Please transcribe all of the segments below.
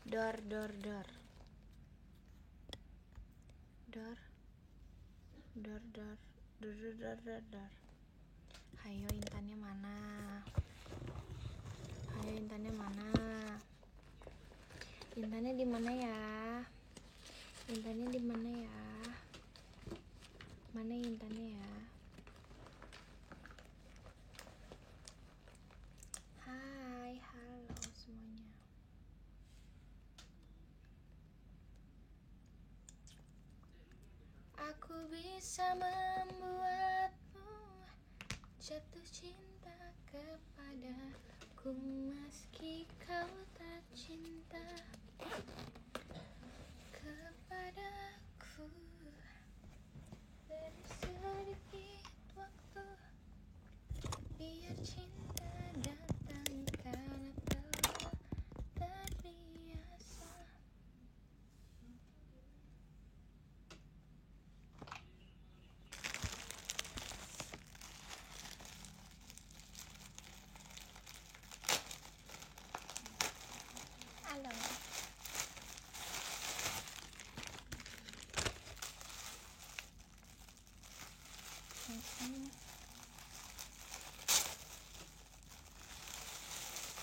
Dor. Hayo intannya mana? Intannya di mana ya? Mana intannya ya? Hai, halo semuanya. Aku bisa membuatmu jatuh cinta kepadaku meski kau tak cinta kepadaku. Dari sedikit waktu biar cinta datang karena telah terbiasa. Halo.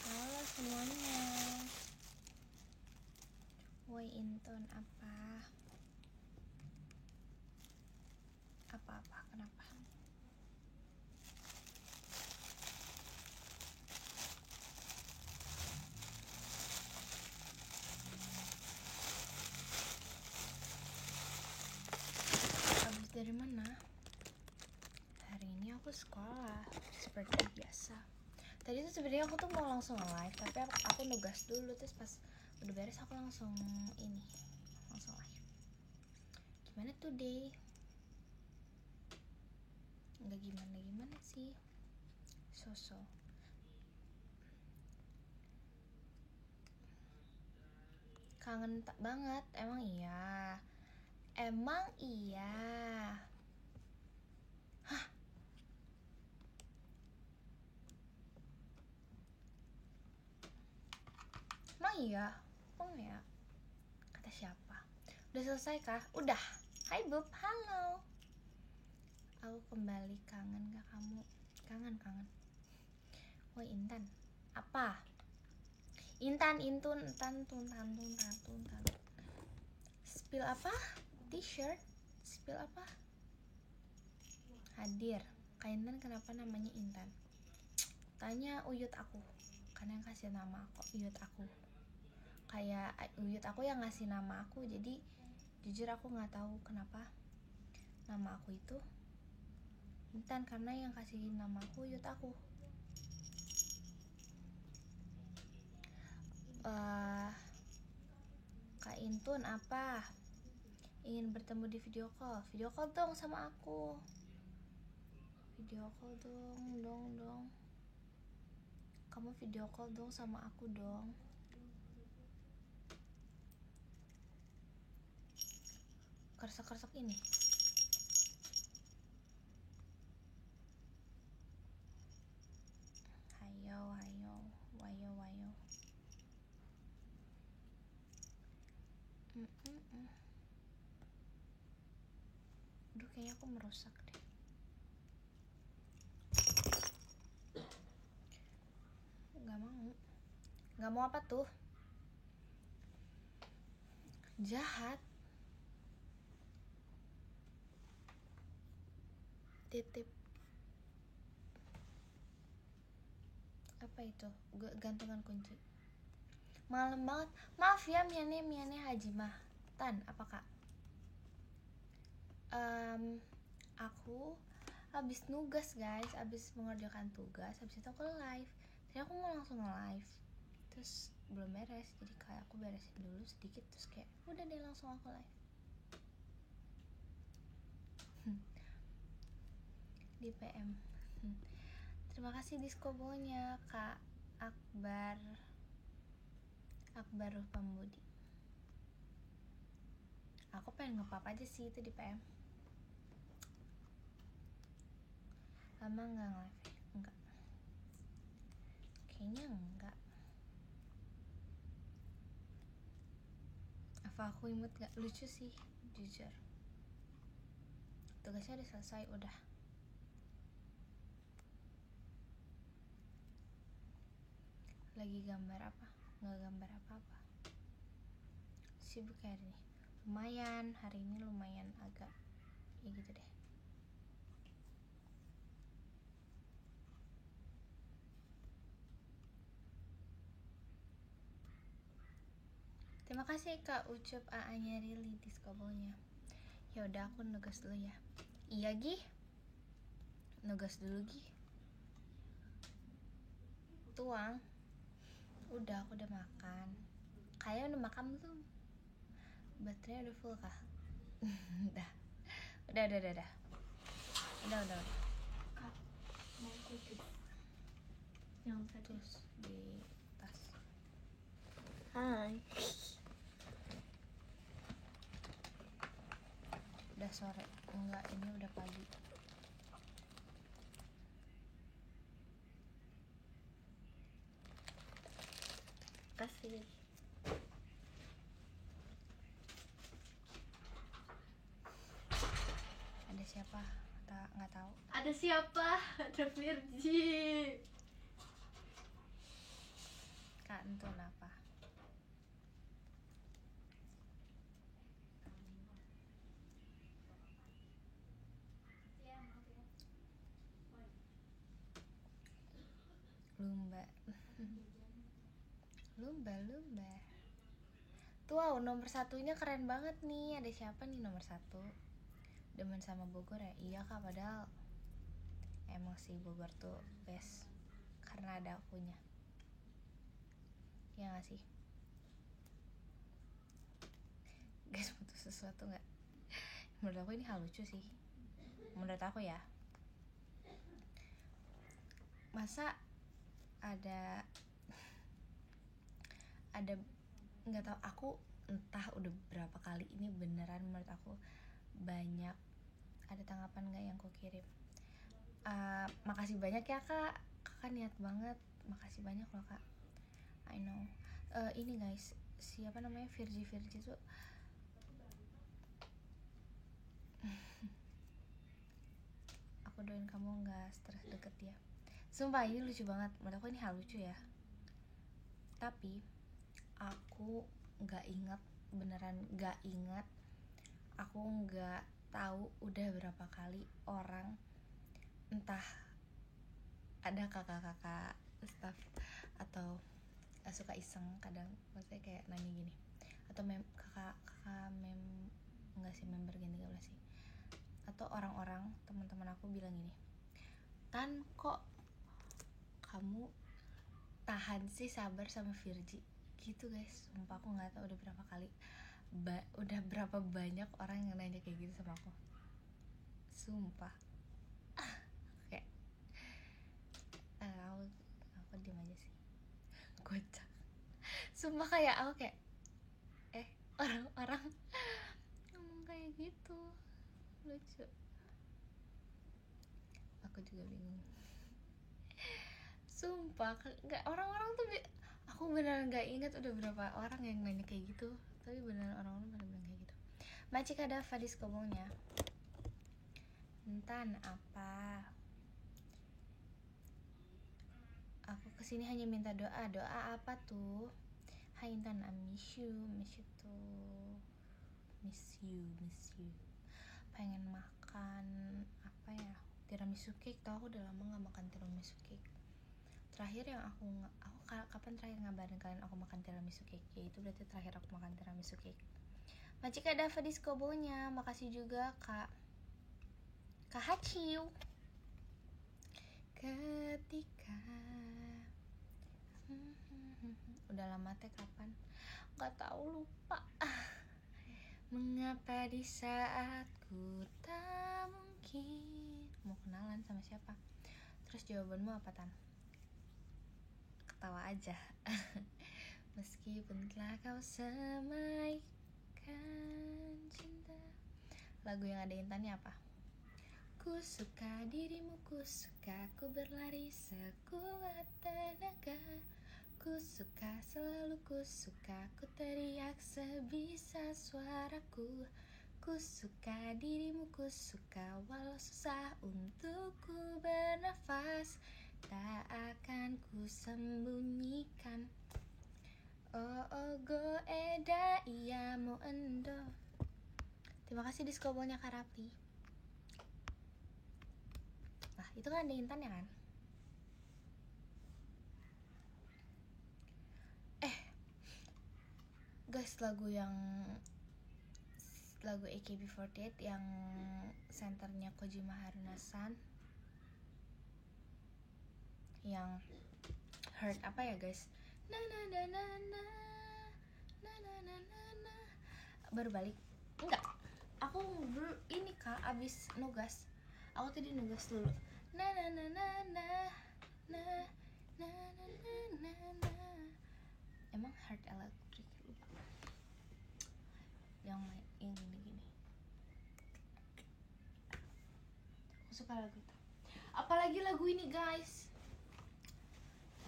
Halo semuanya. Woi Inton, apa kenapa? Habis dari mana? Hari ini aku sekolah seperti biasa. Tadi tuh sebenarnya aku tuh mau langsung live, tapi aku nugas dulu, terus pas udah beres aku langsung live. Gimana today? Nggak gimana sih. So. Kangen banget, emang iya. Hah? Emang iya? Oh ya? Kata siapa? Udah selesai kah? Udah. Hai Bub, halo. Aku kembali, kangen gak kamu? Kangen. Woi Intan, apa? Intan. Spill apa? T-shirt? Spill apa? Hadir. Kak Intan kenapa namanya Intan? Tanya Uyut aku, karena yang kasih nama aku Uyut aku. Kayak Uyut aku yang ngasih nama aku, jadi jujur aku nggak tahu kenapa nama aku itu Intan, karena yang kasih nama aku Uyut aku. Kak Intun apa? Ingin bertemu di video call dong sama aku. Video call dong. Kamu video call dong sama aku dong. Kersek ini. Hayo. Wayo. Aduh, kayaknya aku merusak deh. Gak mau apa tuh? Jahat. Titip. Apa itu? Gantungan kunci. Malam banget. Maaf ya Miane Hajimah. Tan, apa kak? Aku habis nugas guys, habis mengerjakan tugas, habis itu aku live. Tadi aku mau langsung live, terus belum beres, jadi kayak aku beresin dulu sedikit, terus kayak udah deh langsung aku live. Di PM. Terima kasih diskobonya Kak Akbar Pambudi. Aku pengen ngepap aja sih itu di PM. Lama nggak live? Enggak. Kayaknya enggak. Apa aku imut gak? Lucu sih, jujur. Tugasnya udah selesai, udah. Lagi gambar apa? Nggak gambar apa-apa. Sibuk ya hari ini. Lumayan, hari ini lumayan agak ya gitu deh. Terima kasih Kak Ucup AA-nya Rili diskobolnya. Ya udah aku nugas dulu ya. Iya Gi. Nugas dulu Gi. Tuang. Udah, aku udah makan. Kayaknya udah makan belum? Baterainya udah full kah? Udah. Udah. Udah. Kak, mau kutip yang tadi Terus di tas. hai. Udah sore. Enggak, ini udah pagi. Kasih. Ada siapa? Nggak tahu. Ada siapa? Ada Virgi. Kak Entun apa? Lumba. Tuh, wow, nomor satunya keren banget nih. Ada siapa nih nomor satu? Demen sama Bogor ya? Iya Kak, padahal emang sih Bogor tuh best karena ada akunya. Ya gak sih? Guys, butuh sesuatu gak? Menurut aku ini hal lucu sih. Menurut aku ya. Masa ada nggak tahu, aku entah udah berapa kali ini beneran menurut aku banyak ada tanggapan nggak yang aku kirim. Makasih banyak ya Kak, kakak niat banget, makasih banyak loh Kak. I know. Ini guys, siapa namanya, Virgi tuh aku doain kamu nggak stres deket dia. Sumpah ini lucu banget, menurut aku ini hal lucu ya. Tapi aku nggak ingat, beneran nggak ingat. Aku nggak tahu udah berapa kali orang, entah ada kakak-kakak staff atau suka iseng kadang, maksudnya kayak nanya gini, atau kakak nggak sih, member gini gak sih, atau orang-orang teman-teman aku bilang gini, Tan, kok kamu tahan sih sabar sama Virgi gitu guys. Sumpah aku nggak tahu udah berapa kali, udah berapa banyak orang yang nanya kayak gitu sama aku. Sumpah. Kayak aku diem aja sih, kocak. Sumpah kayak aku kayak orang-orang ngomong kayak gitu, lucu. Aku juga bingung. Sumpah nggak, orang-orang tuh aku beneran nggak ingat udah berapa orang yang nanya kayak gitu, tapi beneran orang-orang pada bilang kayak gitu. Macik ada Fadis ngomongnya, Entan apa? Aku kesini hanya minta doa. Doa apa tuh? Hai Intan, I miss you tuh. Miss you. Pengen makan apa ya? Tiramisu cake. Tau aku udah lama nggak makan tiramisu cake. Terakhir yang aku kapan terakhir ngabarin kalian aku makan tiramisu cake? Ya itu berarti terakhir aku makan tiramisu cake. Macika Dava Diskobonya, makasih juga Kak Haciu. Ketika udah lama teh kapan? Gak tahu, lupa. Mengapa di saat ku tak mungkin mau kenalan sama siapa? Terus jawabanmu apa Tan? Ketawa aja. Meskipun telah kau semaikan cinta. Lagu yang ada Intannya apa? Ku suka dirimu, ku suka ku berlari sekuat tenaga. Ku suka, selalu ku suka, ku teriak sebisa suaraku. Ku suka dirimu, ku suka, walau susah untuk ku bernafas, tak akan ku sembunyikan. Oh oh go eda iya mo endo. Terima kasih diskobolnya Kak Rapli. Nah itu kan ada Intan ya kan. Guys, lagu AKB48 yang senternya Kojima Haruna-san, yang Hurt apa ya guys, na na na na na na na na na na. Baru balik? Enggak, aku ini Kak abis nugas. Aku tadi nugas dulu. Na na na na na na na na na na. Emang Heart Electric lupa. Yang gini-gini. Aku suka lagu itu. Apalagi lagu ini guys.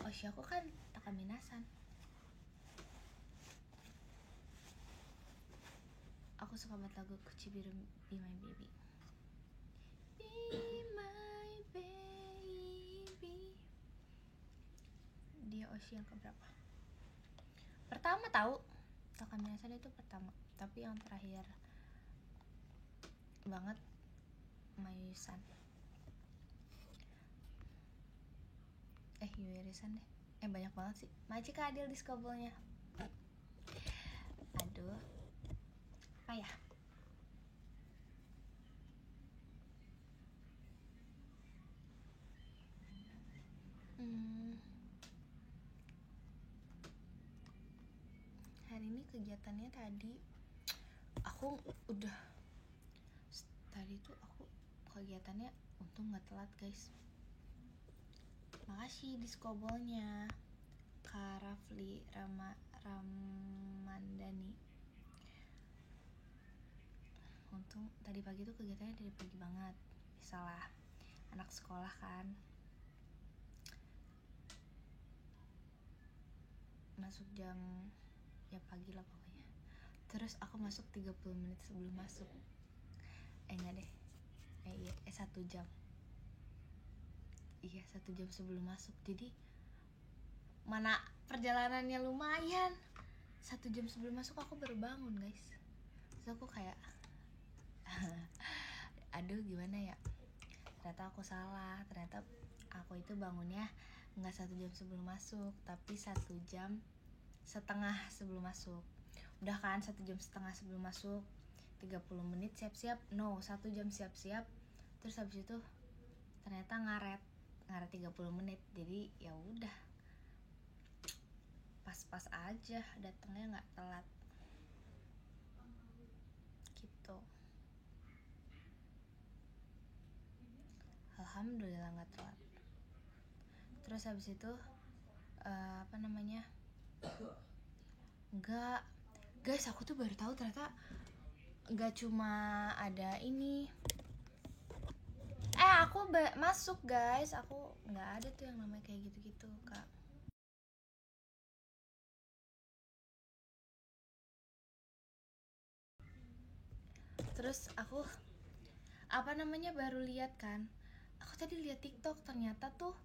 Oshi aku kan Takaminasan. Aku suka banget lagu Kuchibiru Be My Baby. Be My Baby. Dia Oshi yang keberapa? Pertama tahu. Takaminasan itu pertama. Tapi yang terakhir banget Mayusan. Yuerisan deh. Banyak banget sih. Maci Kak Adil diskobolnya. Aduh. Apa ya? Hari ini kegiatannya tadi aku udah tadi tuh aku kegiatannya untung nggak telat guys. Makasih diskobolnya Kak Rafli Ramandani. Untung tadi pagi tuh kegiatannya dari pagi banget. Biasalah anak sekolah kan. Masuk jam ya pagi lah pokoknya. Terus aku masuk 30 menit sebelum masuk. Enggak deh. 1 jam. Iya 1 jam sebelum masuk. Jadi mana perjalanannya lumayan. 1 jam sebelum masuk aku baru bangun guys. Terus aku kayak aduh gimana ya. Ternyata aku salah. Ternyata aku itu bangunnya nggak 1 jam sebelum masuk, tapi 1 jam setengah sebelum masuk. Udah kan 1 jam setengah sebelum masuk, 30 menit siap-siap. No, 1 jam siap-siap. Terus habis itu ternyata ngaret 30 menit. Jadi ya udah pas-pas aja, datangnya nggak telat gitu. Alhamdulillah nggak telat. Terus habis itu enggak guys, aku tuh baru tahu ternyata enggak cuma ada ini. Aku masuk guys, aku nggak ada tuh yang namanya kayak gitu-gitu Kak. Terus aku baru lihat kan, aku tadi lihat TikTok, ternyata tuh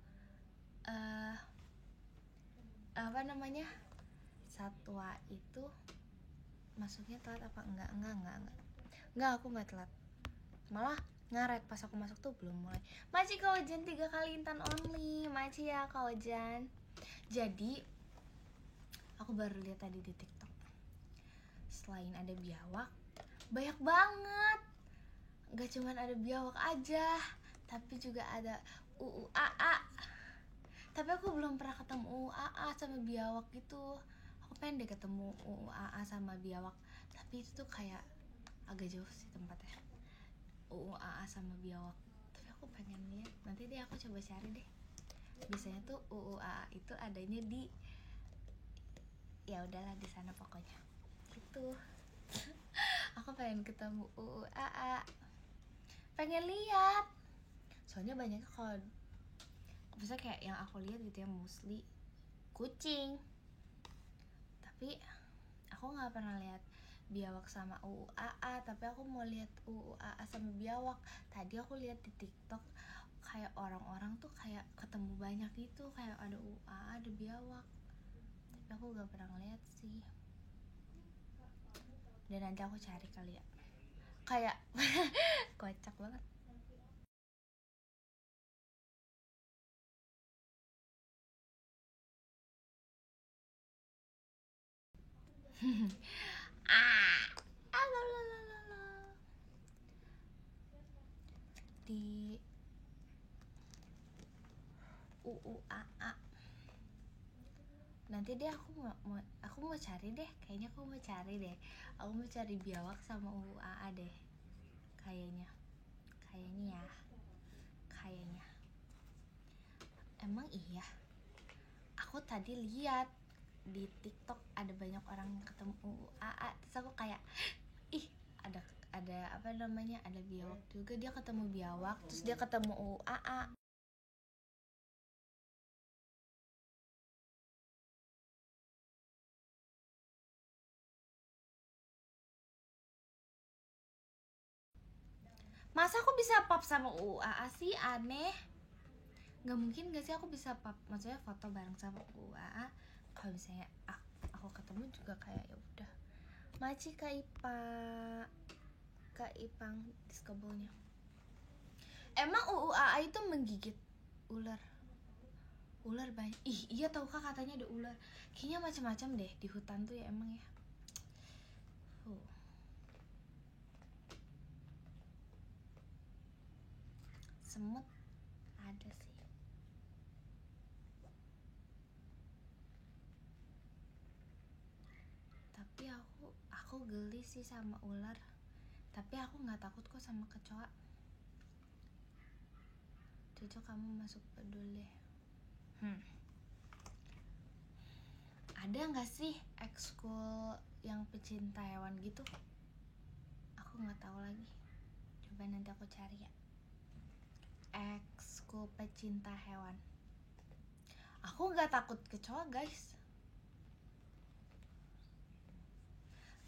Satwa itu masuknya telat apa enggak, aku nggak telat, malah ngaret pas aku masuk tuh belum mulai. Maci Kawajan 3 kali Intan only. Maci ya Kawajan. Jadi aku baru lihat tadi di TikTok, selain ada biawak banyak banget. Gak cuman ada biawak aja, tapi juga ada UUAA. Tapi aku belum pernah ketemu UUAA sama biawak gitu. Aku pengen deh ketemu UUAA sama biawak, tapi itu tuh kayak agak jauh sih tempatnya. UUAA sama biawak, tapi aku pengen lihat. Nanti deh aku coba cari deh. Biasanya tuh UUAA itu adanya di, ya udahlah di sana pokoknya gitu. Aku pengen ketemu UUAA, pengen lihat. Soalnya banyaknya kalau misalnya kayak yang aku lihat gitu ya, mostly kucing. Tapi aku nggak pernah lihat biawak sama UUAA, tapi aku mau lihat UUAA sama biawak. Tadi aku lihat di TikTok kayak orang-orang tuh kayak ketemu banyak gitu, kayak ada UUAA, ada biawak. Tapi aku nggak pernah lihat sih. Dan nanti aku cari kali ya. Kayak kocak banget. Di UUAA nanti deh aku mau cari deh, kayaknya aku mau cari deh, aku mau cari biawak sama UUAA deh, kayaknya ya, kayaknya. Emang iya, aku tadi lihat di TikTok ada banyak orang yang ketemu UUAA, terus aku kayak ih, ada apa namanya, ada biawak juga, dia ketemu biawak terus dia ketemu UUAA. Masa aku bisa pap sama UUAA sih, aneh. Nggak mungkin gak sih aku bisa pap, maksudnya foto bareng sama UUAA. Kalau misalnya aku ketemu juga kayak ya udah, maci kak Ipang diskobelnya. Emang UUAA itu menggigit ular banyak. Ih iya, tau kak, katanya ada ular, kayaknya macam-macam deh di hutan tuh ya, emang ya. Semut ada sih. Tapi aku geli sih sama ular. Tapi aku nggak takut kok sama kecoa. Cucu kamu masuk peduli. Ada nggak sih ekskul yang pecinta hewan gitu? Aku nggak tahu lagi. Coba nanti aku cari ya. Ekskul pecinta hewan. Aku nggak takut kecoa guys.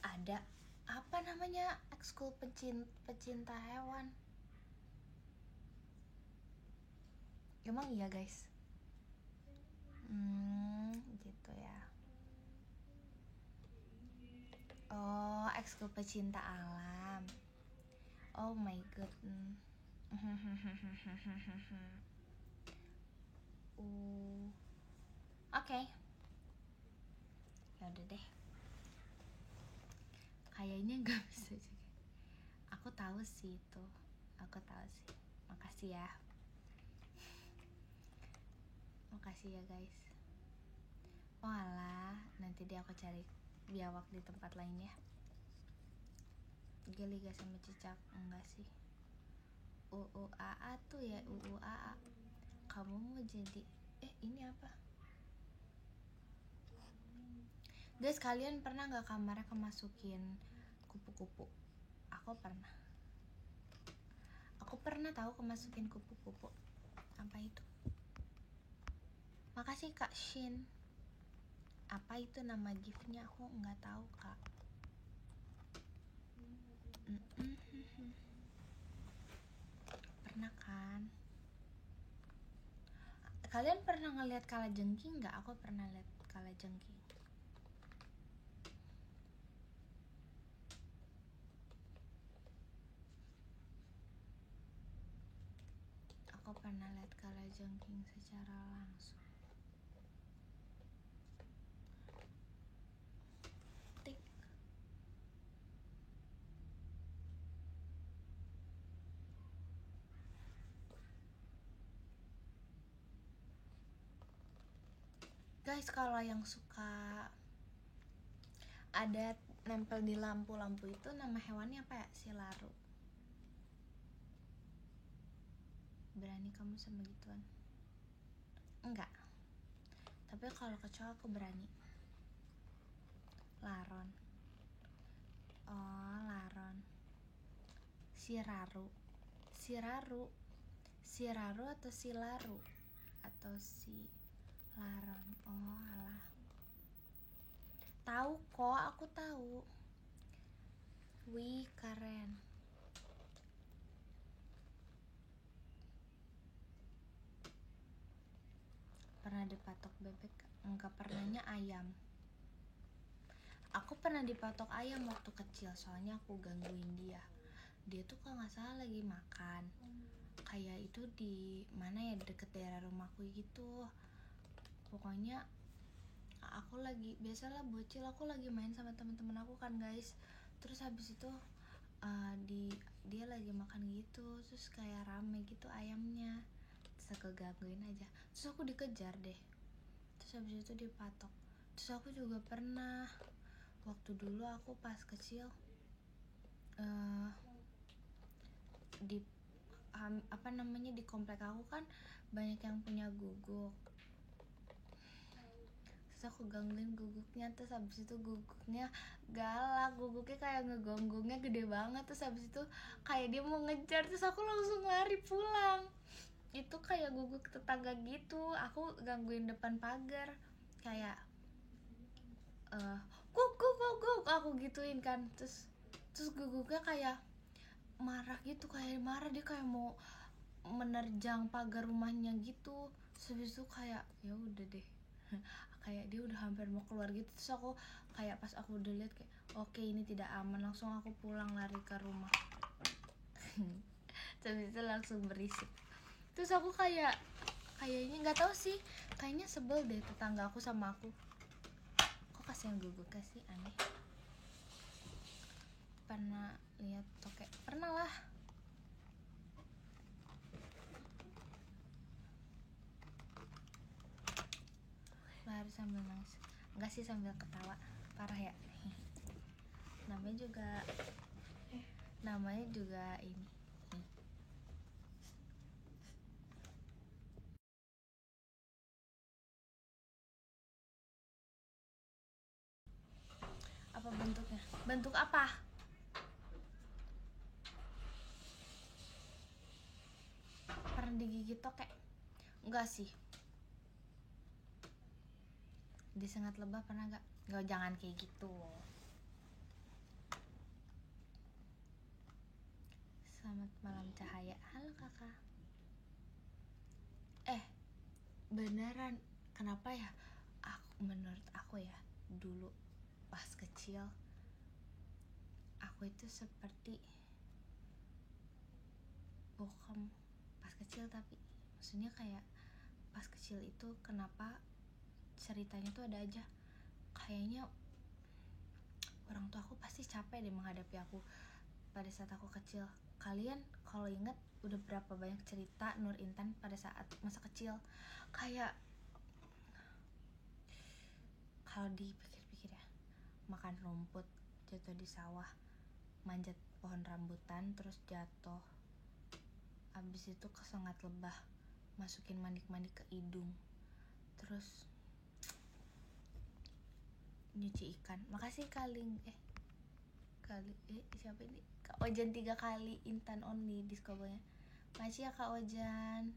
Ada apa namanya ekskul pecinta hewan? Emang iya guys? Gitu ya. Oh, ekskul pecinta alam. Oh my god. Oke. Ya udah deh. Kayaknya nggak bisa juga. Aku tahu sih itu. Aku tahu sih. Makasih ya. Makasih ya guys. Oh alah, nanti deh aku cari biawak di tempat lain ya. Geli gak sama cicak? Enggak sih. UUAA tuh ya, UUAA. Kamu mau jadi ini apa? Guys, kalian pernah gak kamarnya kemasukin kupu-kupu? Aku pernah tahu kemasukin kupu-kupu. Apa itu? Makasih Kak Shin. Apa itu nama giftnya? Aku nggak tahu Kak. Pernah kan? Kalian pernah ngeliat kalajengking nggak? Aku pernah lihat kalajengking. Aku pernah lihat kalajengking secara langsung. Tik. Guys, kalau yang suka ada nempel di lampu-lampu itu, nama hewannya apa ya? Silaru. Berani kamu sama gituan? Enggak. Tapi kalau kecoa aku berani. Laron. Oh, laron. Siraru atau silaru atau Laron. Oh alah, tahu kok, aku tahu. Wih keren. Pernah dipatok bebek? Enggak, pernahnya ayam. Aku pernah dipatok ayam waktu kecil, soalnya aku gangguin dia. Dia tuh kalau nggak salah lagi makan. Kayak itu di mana ya, deket daerah rumahku gitu. Pokoknya aku lagi, biasalah bocil, aku lagi main sama teman-teman aku kan guys. Terus habis itu dia lagi makan gitu, terus kayak rame gitu ayamnya. Terus aku gangguin aja, terus aku dikejar deh. Terus habis itu dipatok. Terus aku juga pernah, waktu dulu aku pas kecil di di komplek aku kan banyak yang punya guguk. Terus aku gangguin guguknya, terus habis itu guguknya galak, guguknya kayak ngegonggongnya gede banget. Terus habis itu kayak dia mau ngejar, terus aku langsung lari pulang. Itu kayak guguk tetangga gitu, aku gangguin depan pagar, kayak guguk aku gituin kan. Terus guguknya kayak marah gitu, kayak marah, dia kayak mau menerjang pagar rumahnya gitu. Terus habis itu kayak ya udah deh, kayak dia udah hampir mau keluar gitu. Terus aku kayak pas aku udah lihat kayak oke, ini tidak aman, langsung aku pulang lari ke rumah. Terus itu langsung berisik. Terus aku kayaknya nggak tahu sih, kayaknya sebel deh tetangga aku sama aku. Kok kasihan guguk sih, aneh. Pernah lihat tokek? Pernah lah. Lari sambil nangis? Enggak sih, sambil ketawa. Parah ya. namanya juga ini. Apa bentuknya? Bentuk apa? Pernah digigit tokek? Enggak sih. Disengat lebah pernah gak? Enggak, jangan kayak gitu. Selamat malam Cahaya. Halo kakak. Beneran, kenapa ya? Menurut aku ya, dulu pas kecil aku itu seperti bohong pas kecil, tapi maksudnya kayak pas kecil itu kenapa ceritanya tuh ada aja. Kayaknya orang tua aku pasti capek deh menghadapi aku pada saat aku kecil. Kalian kalau inget udah berapa banyak cerita Nur Intan pada saat masa kecil. Kayak kalau dipikir-pikir ya, makan rumput, jatuh di sawah, manjat pohon rambutan terus jatuh, abis itu kesengat lebah, masukin manik-manik ke hidung, terus nyuci ikan. Makasih siapa ini? Kak Ojan 3 kali Intan only diskobonya. Makasih ya Kak Ojan.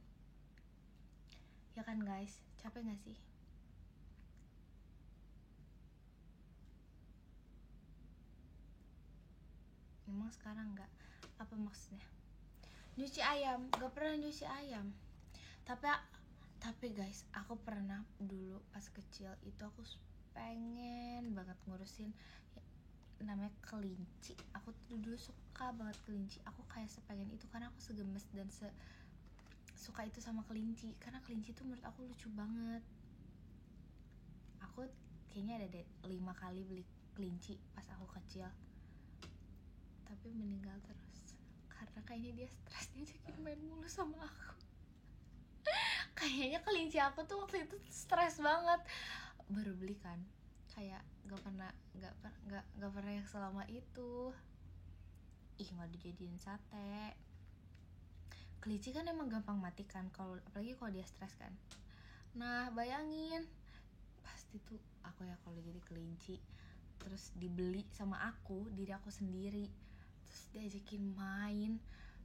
Ya kan guys, capek gak sih? Emang sekarang gak? Apa maksudnya? Nyuci ayam, gak pernah nyuci ayam. Tapi guys, aku pernah dulu pas kecil itu aku pengen banget ngurusin namanya kelinci. Aku tuh dulu suka banget kelinci. Aku kayak sepengen itu karena aku segemes dan suka itu sama kelinci. Karena kelinci tuh menurut aku lucu banget. Aku kayaknya ada deh 5 kali beli kelinci pas aku kecil, tapi meninggal terus karena kayaknya dia stres, dia jadi main mulu sama aku. Kayaknya kelinci aku tuh waktu itu stres banget. Baru beli kan, kayak gak pernah yang selama itu. Nggak dijadiin sate. Kelinci kan emang gampang mati kan, apalagi kalau dia stres kan. Nah bayangin pasti tuh aku ya kalau jadi kelinci terus dibeli sama diri aku sendiri, terus diajakin main,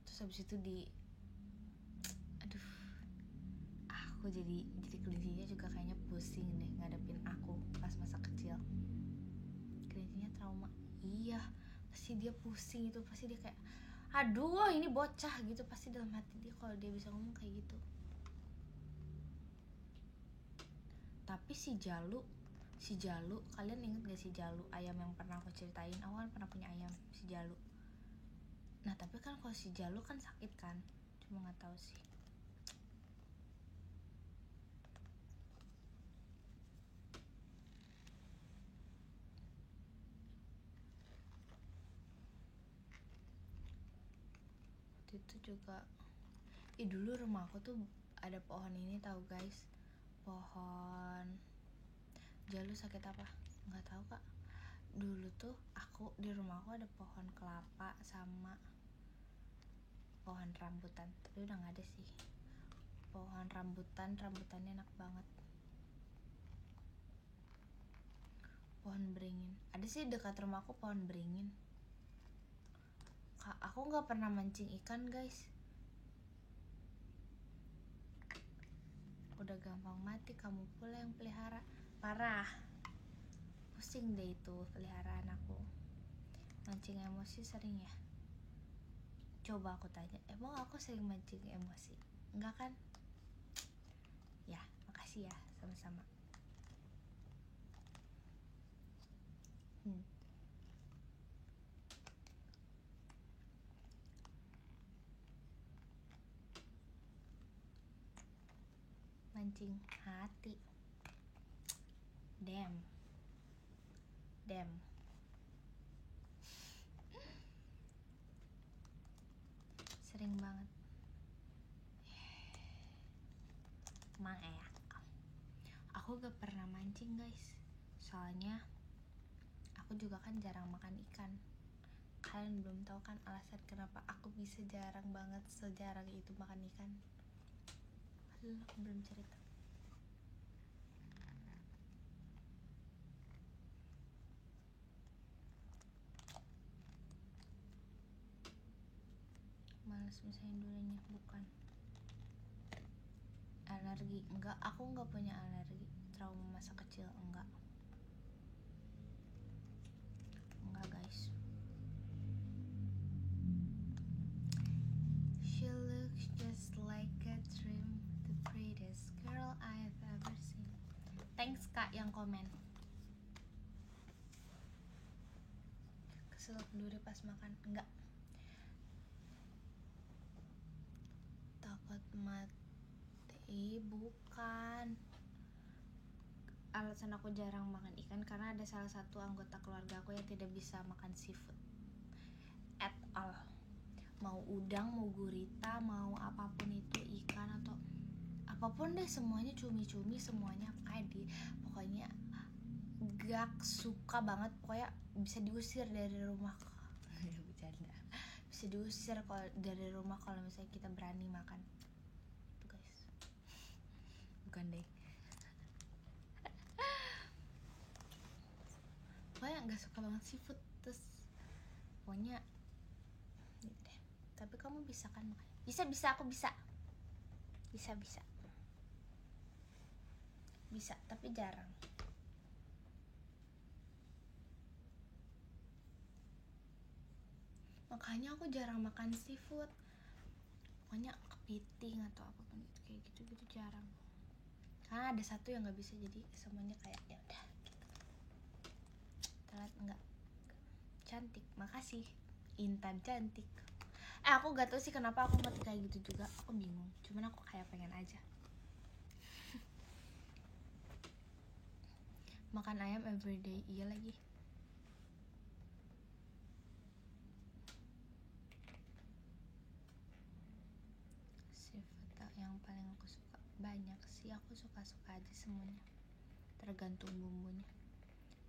terus habis itu aku aku jadi kelincinya juga kayaknya pusing deh ngadepin aku pas masa kecil. Kelincinya trauma. Iya, pasti dia pusing itu, pasti dia kayak aduh ini bocah gitu, pasti dalam hati dia kalau dia bisa ngomong kayak gitu. Tapi si Jalu, kalian inget gak si Jalu, ayam yang pernah aku ceritain? Aku kan pernah punya ayam, si Jalu. Nah tapi kan kalau si Jalu kan sakit kan, cuma nggak tahu sih. Waktu itu juga, dulu rumah aku tuh ada pohon ini tahu guys, pohon Jalu sakit apa? Nggak tahu kak. Dulu tuh di rumah aku ada pohon kelapa sama pohon rambutan, tapi udah nggak ada sih. Pohon rambutannya enak banget. Pohon beringin ada sih dekat rumahku, pohon beringin. Kak, aku nggak pernah mancing ikan guys, udah gampang mati, kamu pula yang pelihara. Parah, pusing deh itu peliharaan aku. Mancing emosi sering ya? Coba aku tanya, emang aku sering mancing emosi? Enggak kan? Ya, makasih ya, sama-sama. Mancing hati. Damn. Sering banget. Aku gak pernah mancing guys, soalnya aku juga kan jarang makan ikan. Kalian belum tahu kan alasan kenapa aku bisa jarang banget, sejarang itu makan ikan. Aku belum cerita. Males misahin dulunya, bukan alergi. Enggak, aku nggak punya alergi. Trauma masa kecil enggak guys. She looks just like a dream, the prettiest girl I've ever seen. Thanks kak yang komen. Keselak duri pas makan? Enggak. Takut mati? Bukan. Alasan aku jarang makan ikan karena ada salah satu anggota keluarga aku yang tidak bisa makan seafood at all. Mau udang, mau gurita, mau apapun itu, ikan atau apapun deh, semuanya cumi-cumi, semuanya pokoknya gak suka banget. Pokoknya bisa diusir dari rumah. Bercanda. Bisa diusir kalau dari rumah kalau misalnya kita berani makan tuh guys. Bukan deh, pokoknya gak suka banget seafood. Terus pokoknya gitu deh. Tapi kamu bisa kan makan? Bisa, aku bisa tapi jarang. Makanya aku jarang makan seafood. Pokoknya kepiting atau apapun itu kayak gitu jarang. Karena ada satu yang nggak bisa, jadi semuanya kayak ya udah gitu. Telat enggak? Cantik, makasih. Intan cantik. Aku gak tau sih kenapa aku ngerti kayak gitu juga. Aku bingung. Cuman aku kayak pengen aja. Makan ayam everyday, iya lagi. Seafood yang paling aku suka banyak sih, aku suka-suka aja semuanya, tergantung bumbunya.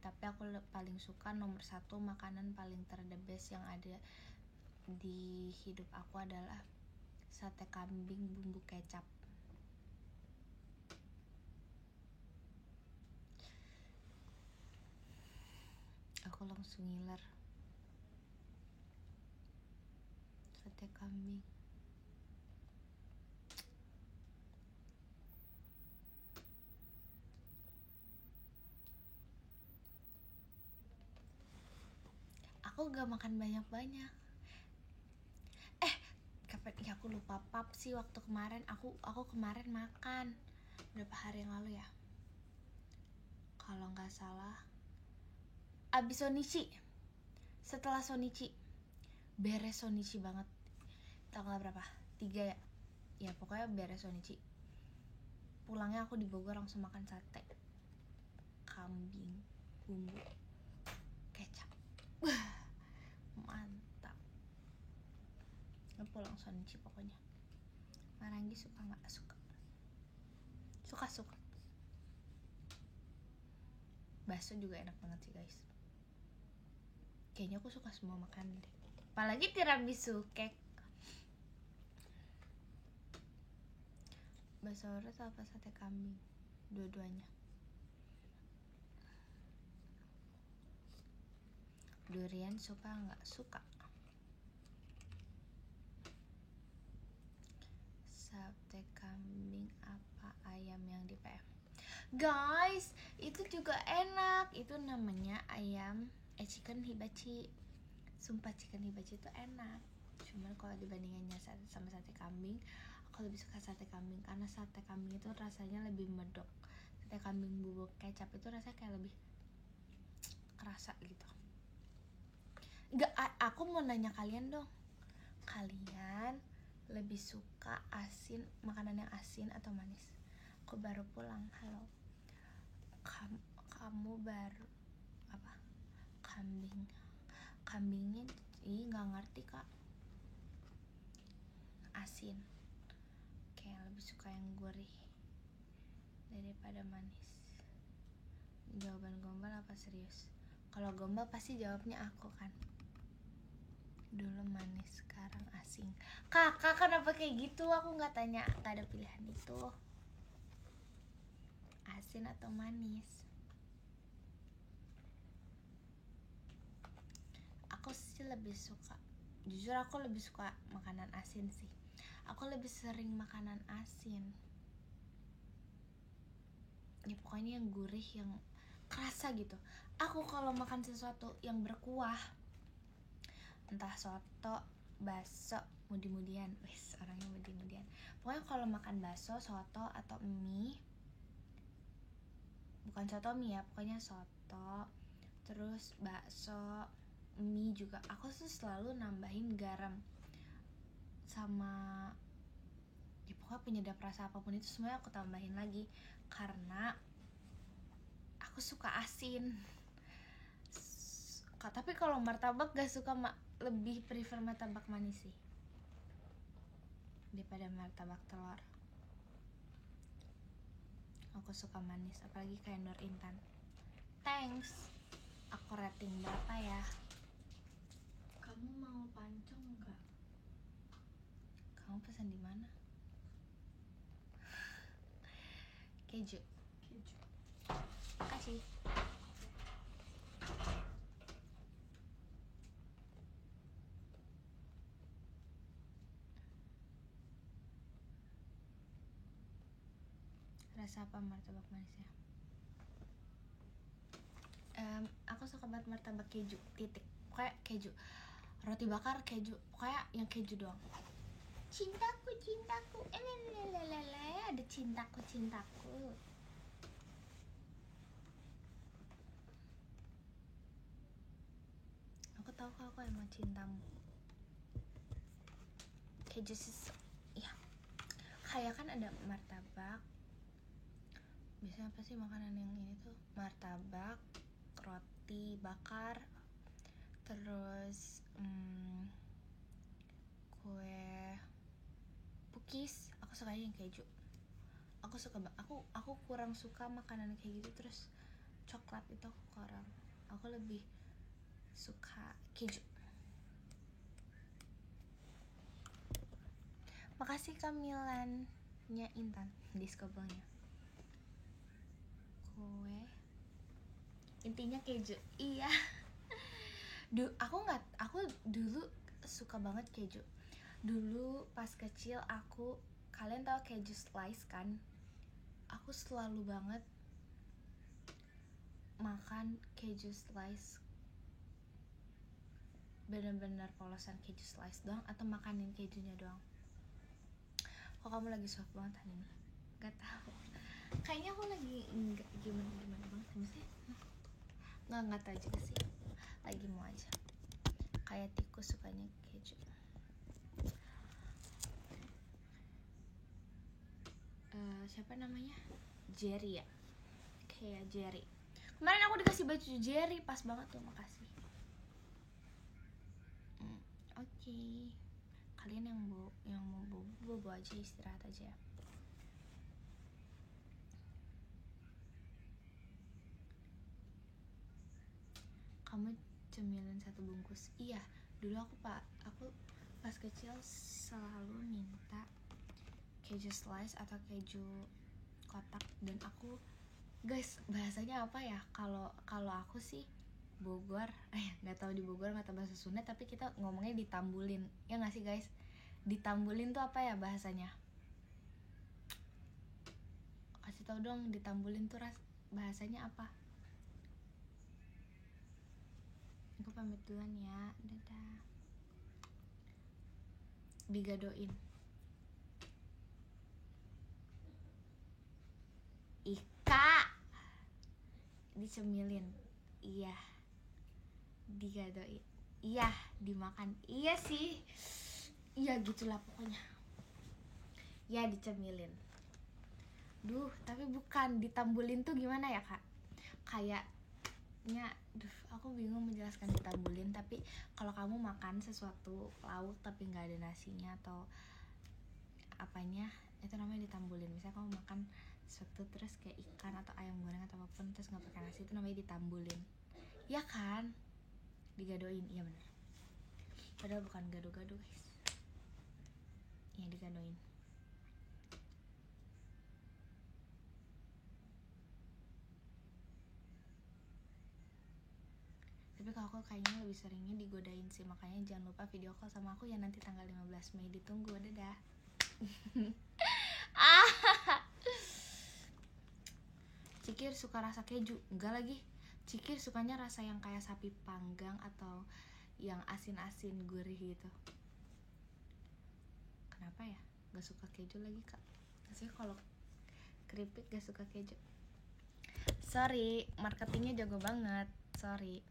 Tapi aku paling suka nomor 1 makanan paling the best yang ada di hidup aku adalah sate kambing bumbu kecap. Aku langsung ngiler. Sate kambing aku gak makan banyak-banyak. Kapan ya aku lupa pap sih waktu kemarin aku kemarin makan berapa hari yang lalu ya, kalau nggak salah abis Sonichi, setelah Sonichi beres Sonichi banget, tanggal berapa 3 ya pokoknya beres Sonichi, pulangnya aku di Bogor langsung makan sate kambing bumbu kecap. Mantap. Pulang Sonichi pokoknya. Maranggi suka nggak? Suka. Bakso juga enak banget sih guys. Kayaknya aku suka semua makanan deh. Apalagi tiramisu, cake. Bakso urut apa sate kambing? Dua-duanya. Durian suka nggak? Suka. Sate kambing apa ayam yang di PM? Guys, itu juga enak. Itu namanya ayam chicken hibachi. Sumpah chicken hibachi itu enak. Cuman kalau dibandingannya sama sate kambing, aku lebih suka sate kambing karena sate kambing itu rasanya lebih medok. Sate kambing bubuk kecap itu rasanya kayak lebih kerasa gitu. Enggak, aku mau nanya kalian dong. Kalian lebih suka asin, makanan yang asin atau manis? Aku baru pulang. Halo. Kamu baru apa? Kambingnya nggak ngerti kak. Asin. Kayak lebih suka yang gurih daripada manis. Jawaban gombal apa serius? Kalau gombal pasti jawabnya aku kan. Dulu manis, sekarang asin. Kakak kenapa kayak gitu? Aku nggak tanya, nggak ada pilihan itu. Asin atau manis? Aku sih lebih suka, jujur aku lebih suka makanan asin sih. Aku lebih sering makanan asin. Ya pokoknya yang gurih, yang kerasa gitu. Aku kalau makan sesuatu yang berkuah, entah soto, bakso, mudi-mudian. Wis, orangnya mudi-mudian. Pokoknya kalau makan bakso, soto atau mie, bukan soto mie ya, pokoknya soto, terus bakso, mie juga, aku tuh selalu nambahin garam sama ya pokoknya penyedap rasa apapun itu semuanya aku tambahin lagi karena aku suka asin. Tapi kalau martabak gak suka, lebih prefer martabak manis sih daripada martabak telur. Aku suka manis, apalagi kayak Nur Intan. Thanks. Aku rating berapa ya? Kamu mau pancong nggak? Kamu pesan di mana? Keju. Makasih. Rasa apa martabak manisnya? Aku suka banget martabak keju, titik. Kayak keju, roti bakar keju, kayak yang keju doang. Cintaku, ada cintaku. Aku tahu kalau aku emang cintamu. Keju sih, ya. Kayak kan ada martabak. Biasanya apa sih makanan yang ini tuh? Martabak, roti bakar, terus kue pukis. Aku sukanya yang keju. Aku kurang suka makanan kayak gitu. Terus coklat itu aku kurang. Aku lebih suka keju. Makasih Kamilannya Intan, diskobelnya. Kue intinya keju. Iya. Aku dulu suka banget keju. Dulu pas kecil kalian tahu keju slice kan? Aku selalu banget makan keju slice bener-bener polosan keju slice doang atau makanin kejunya doang? Kok kamu lagi soft banget hari ini? Gak tahu. Kayaknya aku lagi enggak gimana banget sih. Nggak tahu juga sih. Lagi mau aja. Kayak tikus sukanya keju. Siapa namanya? Jerry ya? Kayak Jerry. Kemarin aku dikasih baju Jerry, pas banget tuh, makasih. Oke. Kalian yang mau bobo aja, istirahat aja ya. Kamu cemilin 1 bungkus. Iya, dulu aku pas kecil selalu minta keju slice atau keju kotak, dan aku, guys, bahasanya apa ya? Kalau aku sih Bogor, nggak tahu di Bogor nggak tahu bahasa Sunda, tapi kita ngomongnya ditambulin, ya nggak sih guys? Ditambulin tuh apa ya bahasanya? Kasih tahu dong, ditambulin tuh bahasanya apa? Aku pamit duluan ya, dadah. Digadoin. Ika. Dicemilin. Iya. Digadoin. Iya, dimakan. Iya sih. Iya gitulah pokoknya. Ya dicemilin. Duh, tapi bukan ditambulin tuh gimana ya, Kak? Kayaknya, aku bingung menjelaskan ditambulin. Tapi kalau kamu makan sesuatu lauk tapi nggak ada nasinya atau apanya, itu namanya ditambulin. Misalnya kamu makan sesuatu terus kayak ikan atau ayam goreng atau apapun terus nggak pakai nasi, itu namanya ditambulin. Ya kan? Digadoin, iya benar. Padahal bukan gado-gado guys. Ya digadoin. Tapi kalau aku kayaknya lebih seringnya digodain sih, makanya jangan lupa video call sama aku ya nanti tanggal 15 Mei, ditunggu, dadah. Cikir suka rasa keju? Enggak lagi. Cikir sukanya rasa yang kayak sapi panggang atau yang asin-asin gurih gitu. Kenapa ya? Gak suka keju lagi, Kak. Maksudnya kalau keripik gak suka keju. Sorry, marketingnya jago banget. Sorry.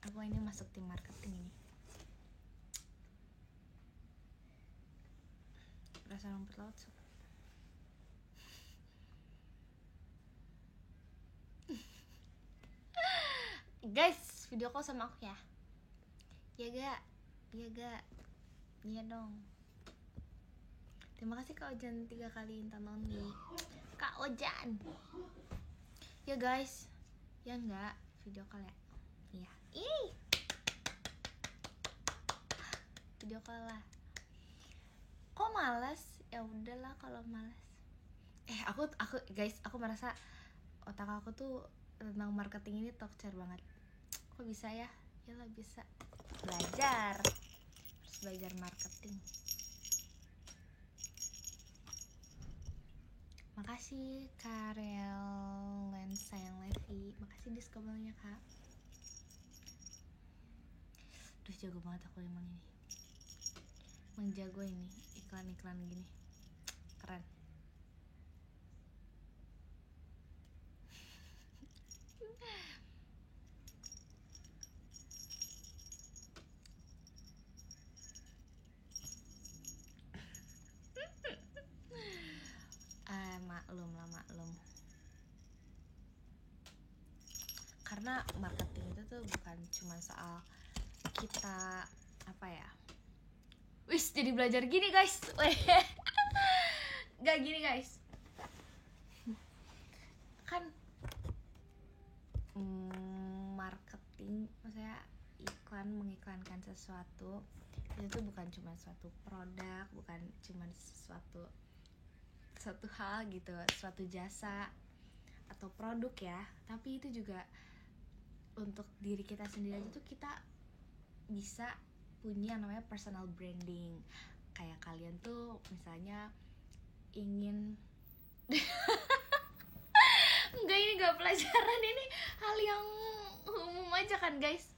Aku ini masuk tim marketing ini. Rasa rumput laut suka. Guys, video call sama aku ya. Ya gak? Iya dong. Terima kasih Kak Ojan 3 kali intan only. Kak Ojan. Ya guys. Ya enggak, video call ya. Iya. Ih. Video call lah. Kok malas? Ya udahlah kalau malas. Aku guys, aku merasa otak aku tuh tentang marketing ini tokcer banget. Kok bisa ya? Yalah bisa. Belajar. Harus belajar marketing. Makasih Karel Lensa yang Levi. Makasih diskobalnya Kak. Duh, jago banget aku emang ini. Menjago ini iklan-iklan gini. Keren. Maklum. Karena marketing itu tuh bukan cuma soal kita apa ya. Wis, jadi belajar gini guys. Gak gini guys. Kan marketing, maksudnya mengiklankan sesuatu itu tuh bukan cuma suatu produk, bukan cuma suatu hal gitu, suatu jasa atau produk ya, tapi itu juga untuk diri kita sendiri aja tuh kita bisa punya namanya personal branding. Kayak kalian tuh misalnya ingin enggak, ini gak pelajaran, ini hal yang umum aja kan guys.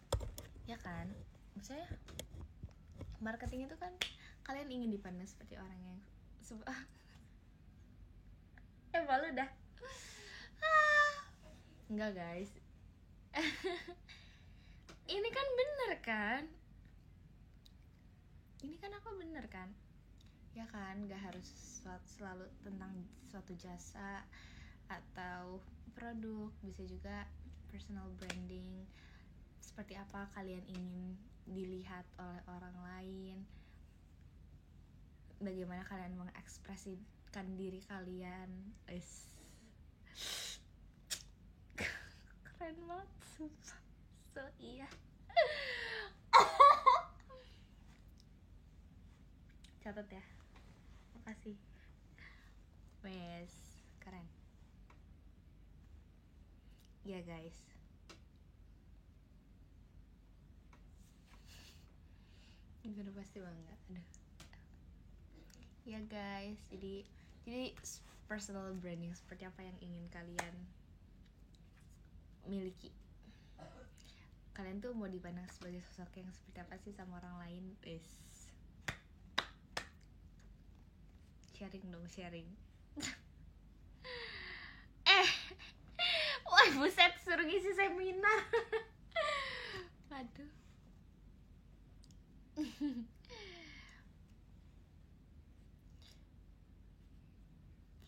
ya kan? Maksudnya marketing itu kan kalian ingin dipandang seperti orang yang malu dah. Enggak guys. Ini kan bener kan? Ini kan aku bener kan? Ya kan, gak harus selalu tentang suatu jasa atau produk, bisa juga personal branding. Seperti apa kalian ingin dilihat oleh orang lain, bagaimana kalian mengekspresikan diri kalian. Keren banget, sumpah. So iya. Catat ya. Makasih. Wes, keren. Ya guys. Gue udah pasti bangga. Aduh. Ya guys, jadi personal branding seperti apa yang ingin kalian miliki. Kalian tuh mau dipandang sebagai sosok yang seperti apa sih sama orang lain? Sharing dong, sharing. Wah buset, suruh ngisi seminar. Aduh.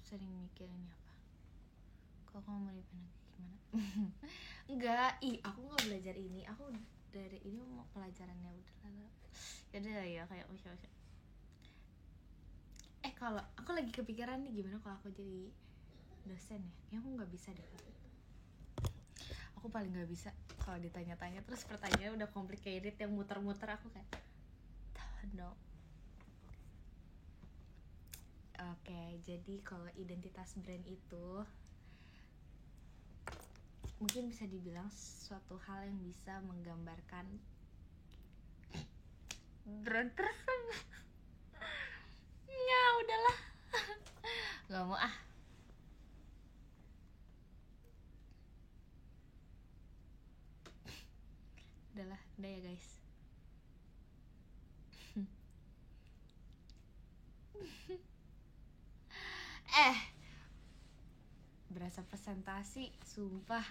Sering mikirin apa? Kok kamu mau dipandang gimana? Enggak, aku nggak belajar ini. Aku dari ini mau pelajarannya udah lah. Yaudah ya, kayak usah. Kalau aku lagi kepikiran nih, gimana kalau aku jadi dosen ya? Kayaknya aku nggak bisa deh. Aku paling nggak bisa kalau ditanya-tanya terus pertanyaannya udah complicated yang muter-muter, aku kayak no. Oke, jadi kalau identitas brand itu mungkin bisa dibilang suatu hal yang bisa menggambarkan brand tersebut. Ya udahlah. Gak mau ah. Udah ya guys. Berasa presentasi, sumpah.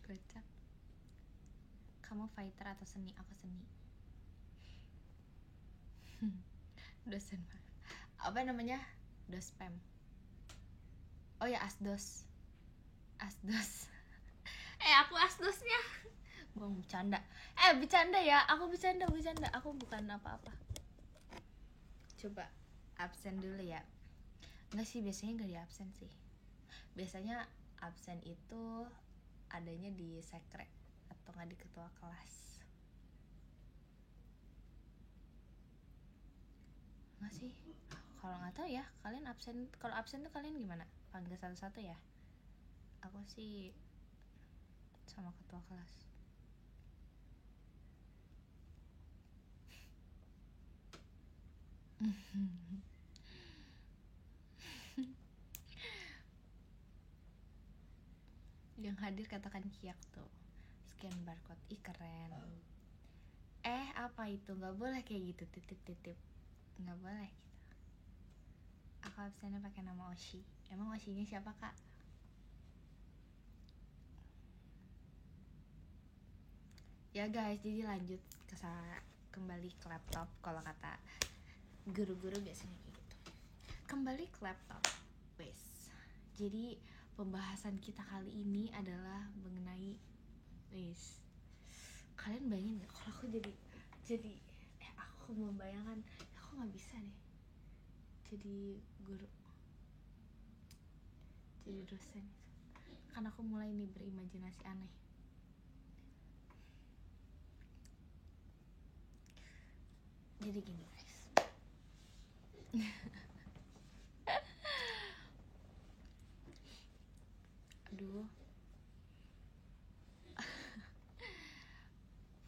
Kocak. Kamu fighter atau seni? Aku seni. Dosen apa namanya? Dospem. Oh ya, asdos. Aku asdosnya. Gue bercanda. Bercanda ya. Aku bercanda. Aku bukan apa-apa. Coba absen dulu ya. Enggak sih, biasanya gak di absen sih. Biasanya absen itu adanya di sekre atau nggak di ketua kelas. Nggak sih, kalau nggak tahu ya kalian absen. Kalau absen tuh kalian gimana, panggil satu-satu ya? Aku sih sama ketua kelas. Yang hadir katakan kiak tuh, scan barcode. Ih keren. Apa itu, nggak boleh kayak gitu, titip nggak boleh gitu. Aku absennya pakai nama Oshi. Emang Oshinya siapa kak? Ya guys, jadi lanjut kembali ke laptop. Kalau kata guru-guru biasanya kayak gitu. Kembali ke laptop. Jadi pembahasan kita kali ini adalah mengenai kalian bayangin gak kalau aku jadi aku membayangkan aku nggak bisa deh jadi guru, jadi dosen. Kan aku mulai nih berimajinasi aneh. Jadi gini guys. Aduh.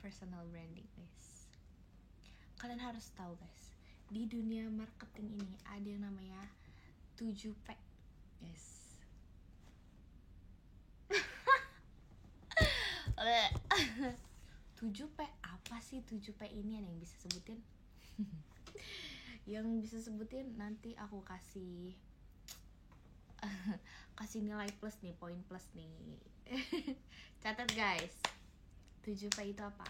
Personal branding guys. Kalian harus tahu guys, di dunia marketing ini ada yang namanya 7P guys. 7P apa sih 7P ini? Ada yang bisa sebutin? Yang bisa sebutin nanti aku kasih kasih nilai plus nih, poin plus nih. Catat guys, 7P itu apa?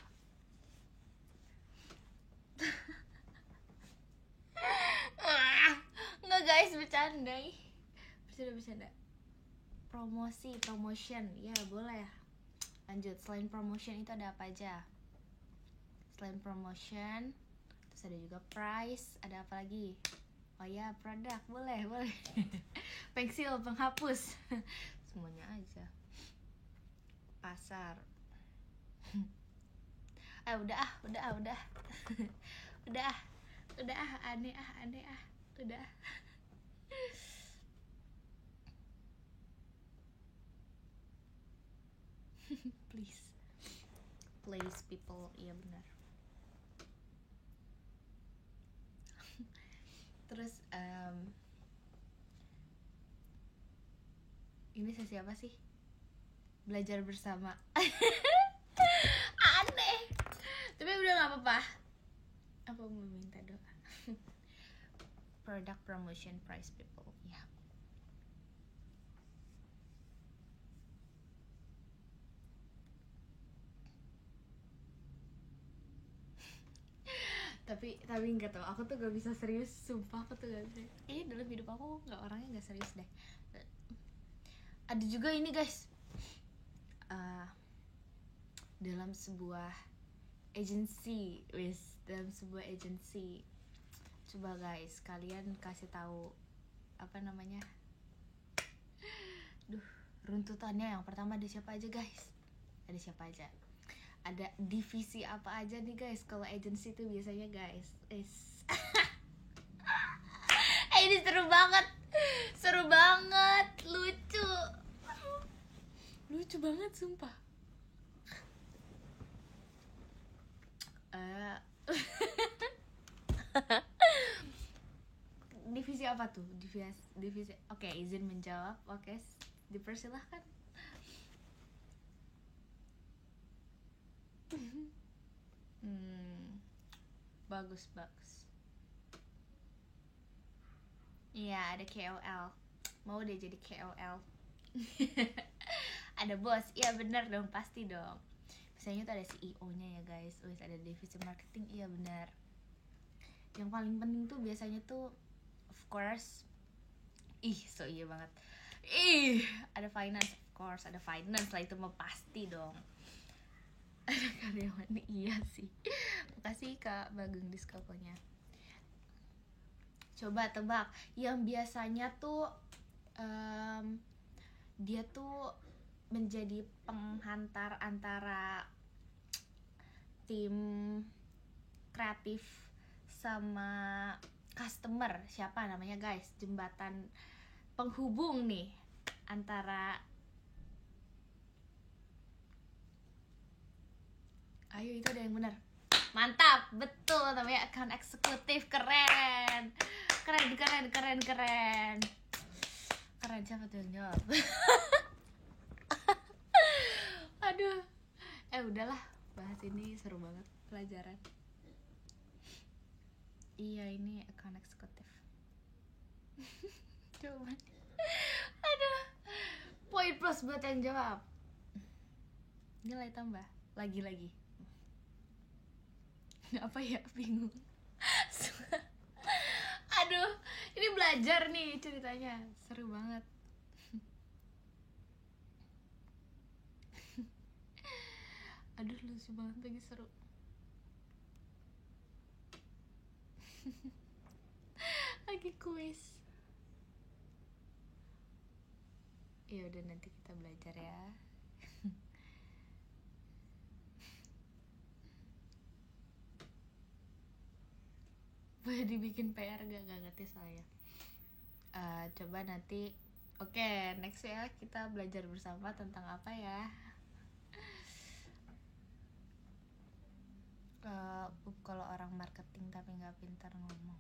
Nggak guys, bercanda. Promotion, ya boleh. Lanjut, selain promotion itu ada apa aja? Selain promotion, terus ada juga price, ada apa lagi? Oh ya, produk, boleh. Pensil, penghapus, semuanya aja. Pasar. Udah. Udah, aneh, udah. Please people, iya benar. Terus ini sesi apa sih? Belajar bersama. Aneh, tapi udah nggak apa-apa. Aku mau minta doa. Product promotion, price people, ya. tapi nggak tahu, aku tuh gak bisa serius, sumpah aku tuh gak bisa. Dalam hidup aku orangnya nggak serius deh. Ada juga ini guys, dalam sebuah agency, coba guys kalian kasih tahu apa namanya, runtutannya. Yang pertama ada siapa aja guys? Ada divisi apa aja nih guys? Kalau agency tuh biasanya guys, ini seru banget, lucu banget sumpah. Divisi apa tuh? Divisi. Oke, izin menjawab. Oke, dipersilahkan. Bagus. Iya, ada KOL. Mau deh jadi KOL. Ada bos. Iya benar dong, pasti dong. Biasanya tuh ada CEO-nya ya guys. Ada divisi marketing. Iya benar. Yang paling penting tuh biasanya tuh of course, so iya banget. Ada finance, of course, ada finance lah, itu mah pasti dong. Ada karyawan, iya sih. Makasih Kak Bagong Diskoponya. Coba tebak, yang biasanya tuh dia tuh menjadi penghantar antara tim kreatif sama customer. Siapa namanya guys? Jembatan penghubung nih antara. Ayo, itu ada yang benar. Mantap, betul, namanya account eksekutif. Keren. Siapa tuh yang jawab? Aduh. Udahlah, bahas ini seru banget pelajaran. Iya, ini account eksekutif. Coba. Aduh. Poin plus buat yang jawab. Nilai tambah. Lagi. Apa ya, bingung. Aduh, ini belajar nih ceritanya, seru banget. Aduh, lucu banget, lagi seru. Lagi kuis. Ya udah, nanti kita belajar ya. Boleh dibikin PR gak ngerti soalnya. Coba nanti Oke, next ya, kita belajar bersama tentang apa ya? Kalau orang marketing tapi nggak pintar ngomong.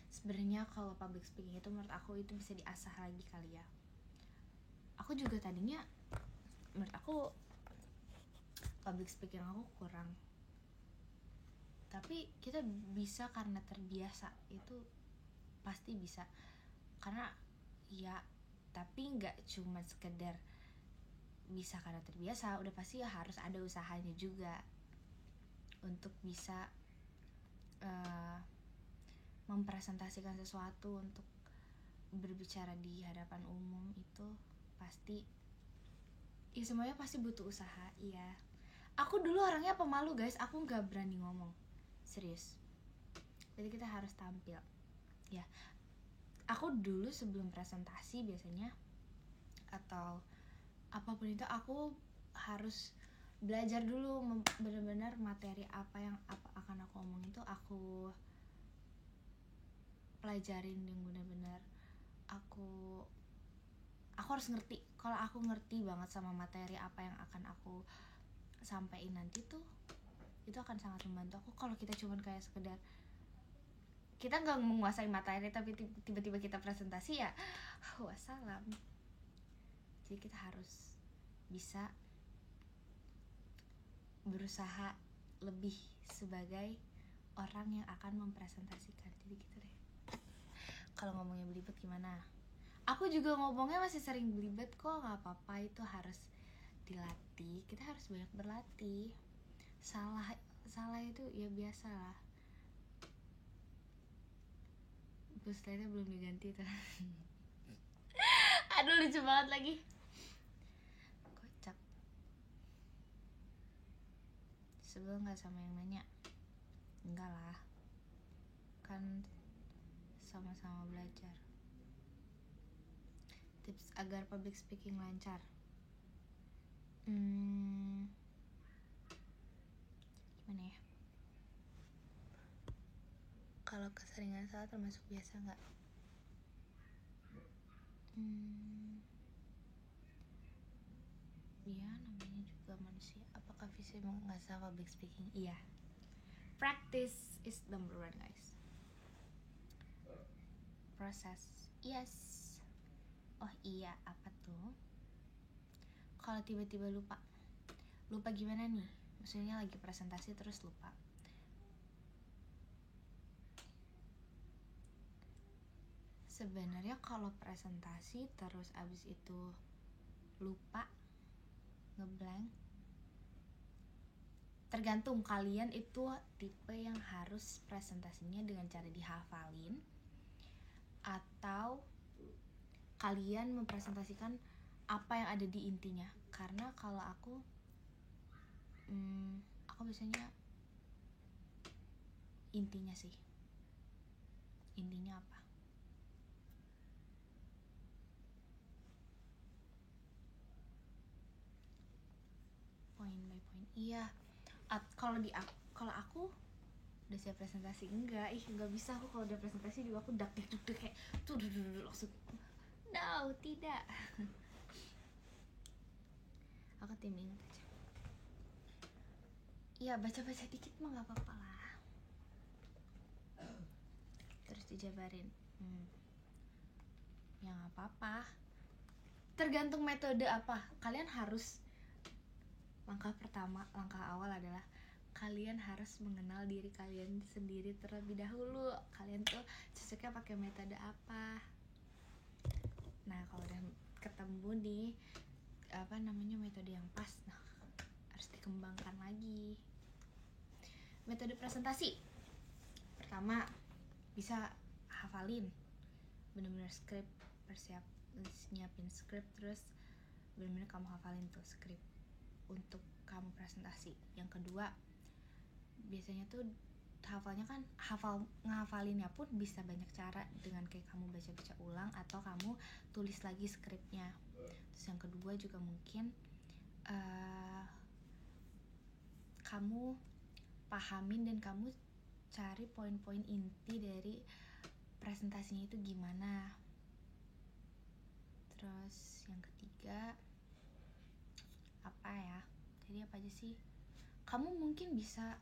Sebenarnya kalau public speaking itu menurut aku itu bisa diasah lagi kali ya. Aku juga tadinya menurut aku public speaking aku kurang. Tapi kita bisa karena terbiasa, itu pasti bisa. Karena ya, tapi nggak cuma sekedar bisa karena terbiasa, udah pasti harus ada usahanya juga untuk bisa mempresentasikan sesuatu, untuk berbicara di hadapan umum. Itu pasti ya, semuanya pasti butuh usaha. Iya, aku dulu orangnya pemalu guys, aku nggak berani ngomong serius, jadi kita harus tampil ya. Aku dulu sebelum presentasi biasanya atau apapun itu, aku harus belajar dulu benar-benar materi apa yang akan aku omongin itu aku pelajarin yang benar-benar aku harus ngerti. Kalau aku ngerti banget sama materi apa yang akan aku sampaikan nanti tuh, itu akan sangat membantu aku. Kalau kita cuman kayak sekedar kita nggak menguasai materi tapi tiba-tiba kita presentasi, ya wassalam. Jadi kita harus bisa berusaha lebih sebagai orang yang akan mempresentasikan. Jadi gitu deh. Kalau ngomongnya belibet gimana? Aku juga ngomongnya masih sering belibet kok, nggak apa-apa, itu harus dilatih. Kita harus banyak berlatih. Salah itu ya biasa lah. Busletnya belum diganti tuh. Aduh, lucu banget lagi. Kocak. Sebel nggak sama yang nanya? Enggak lah, kan sama-sama belajar. Tips agar public speaking lancar. Gimana ya? Kalau keseringan salah termasuk biasa nggak? Iya, namanya juga manusia. Apakah bisa mengasah public speaking? Iya. Practice is number one guys. Proses. Yes. Oh iya, apa tuh? Kalau tiba-tiba lupa gimana nih? Maksudnya lagi presentasi terus lupa. Sebenarnya kalau presentasi terus abis itu lupa, ngeblank, tergantung kalian itu tipe yang harus presentasinya dengan cara dihafalin atau kalian mempresentasikan apa yang ada di intinya. Karena kalau aku biasanya intinya sih. Intinya apa? Point by point. Iya. Kalau aku udah siap presentasi, enggak bisa aku. Kalau udah presentasi juga aku dak kayak tuh langsung. No, tidak. Aku tim ingat aja. Iya, baca-baca dikit mah nggak apa-apa lah. Terus dijabarin. Ya nggak apa-apa. Tergantung metode apa. Kalian harus, langkah awal adalah kalian harus mengenal diri kalian sendiri terlebih dahulu. Kalian tuh cocoknya pakai metode apa. Nah, kalau udah ketemu di metode yang pas, nah harus dikembangkan lagi. Metode presentasi pertama, bisa hafalin bener-bener skrip, nyiapin skrip, terus bener-bener kamu hafalin tuh skrip untuk kamu presentasi. Yang kedua, biasanya tuh ngafalinnya pun bisa banyak cara, dengan kayak kamu baca-baca ulang atau kamu tulis lagi skripnya. Terus yang kedua juga mungkin kamu pahamin dan kamu cari poin-poin inti dari presentasinya itu gimana. Terus yang ketiga apa ya, jadi apa aja sih, kamu mungkin bisa,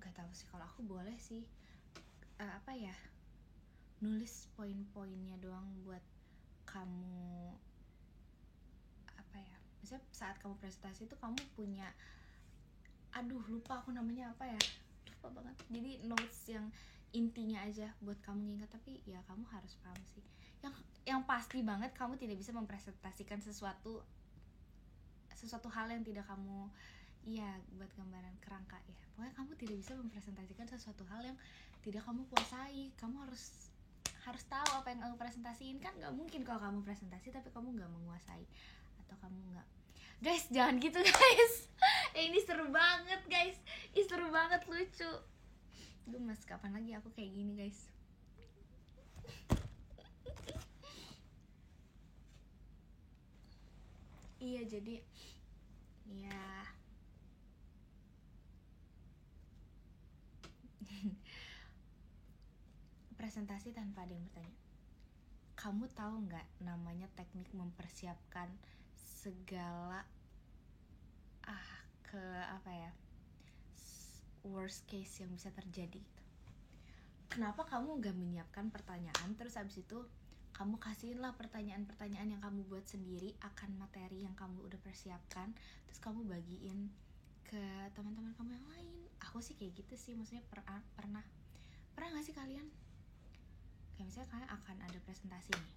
gak tahu sih, kalau aku boleh sih apa ya, nulis poin-poinnya doang buat kamu apa ya, misalnya saat kamu presentasi itu kamu punya, aduh lupa aku namanya apa ya, lupa banget, jadi notes yang intinya aja buat kamu ngingat, tapi ya kamu harus paham sih, yang pasti banget kamu tidak bisa mempresentasikan sesuatu hal yang tidak kamu, iya buat gambaran kerangka ya, pokoknya kamu tidak bisa mempresentasikan sesuatu hal yang tidak kamu kuasai. Kamu harus tahu apa yang kamu presentasiin, kan nggak mungkin kalau kamu presentasi tapi kamu nggak menguasai, atau kamu nggak, guys jangan gitu guys. Ini seru banget guys, seru banget, lucu. Gemes, kapan lagi aku kayak gini guys. Iya jadi ya presentasi tanpa ada yang bertanya. Kamu tahu nggak namanya teknik mempersiapkan segala ke apa ya, worst case yang bisa terjadi gitu. Kenapa kamu nggak menyiapkan pertanyaan, terus habis itu kamu kasihin lah pertanyaan-pertanyaan yang kamu buat sendiri akan materi yang kamu udah persiapkan, terus kamu bagiin ke teman-teman kamu yang lain. Aku sih kayak gitu sih, maksudnya pernah nggak sih kalian, kayak misalnya kalian akan ada presentasi nih,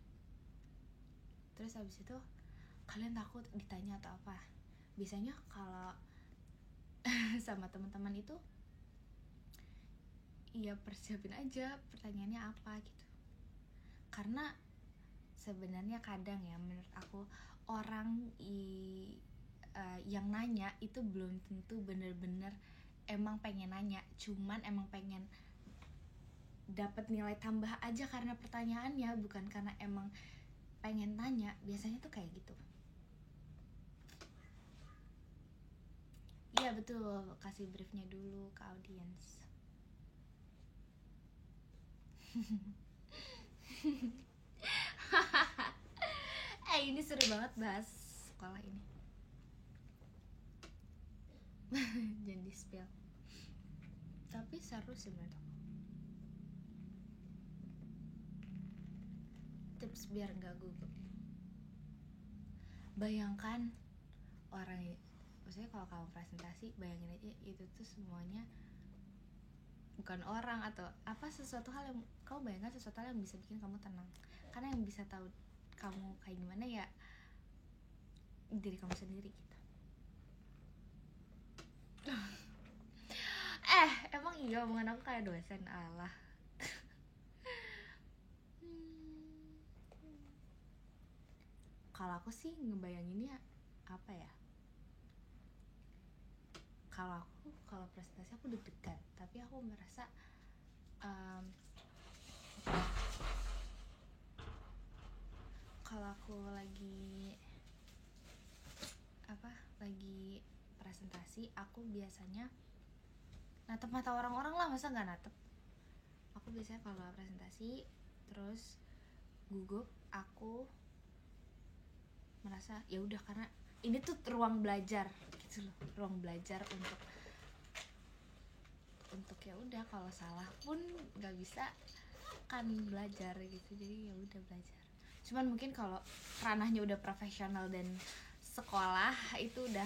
terus habis itu kalian takut ditanya atau apa, biasanya kalau sama teman-teman itu ya persiapin aja pertanyaannya apa gitu, karena sebenarnya kadang ya menurut aku orang yang nanya itu belum tentu bener-bener emang pengen nanya, cuman emang pengen dapat nilai tambah aja karena pertanyaannya, bukan karena emang pengen tanya. Biasanya tuh kayak gitu. Iya betul, kasih briefnya dulu ke audiens. Ini seru banget bahas sekolah ini. Jangan di spill. Tapi seru sih menurut aku. Tips biar nggak gugup. Bayangkan orang, maksudnya kalau kamu presentasi, bayangin aja itu tuh semuanya bukan orang atau apa, sesuatu hal yang kamu bayangkan, sesuatu hal yang bisa bikin kamu tenang, karena yang bisa tahu kamu kayak gimana ya diri kamu sendiri gitu. Emang iya omongan aku kayak dosen, Allah. Kalau aku sih ngebayanginnya apa ya, kalau presentasi aku deg-degan, tapi aku merasa kalau aku lagi presentasi, aku biasanya natep mata orang-orang lah, masa nggak natep. Aku biasanya kalau presentasi terus gugup, aku merasa ya udah, karena ini tuh ruang belajar gitu loh, ruang belajar untuk ya udah, kalau salah pun nggak bisa kan belajar gitu, jadi ya udah belajar. Cuman mungkin kalau ranahnya udah profesional dan sekolah itu udah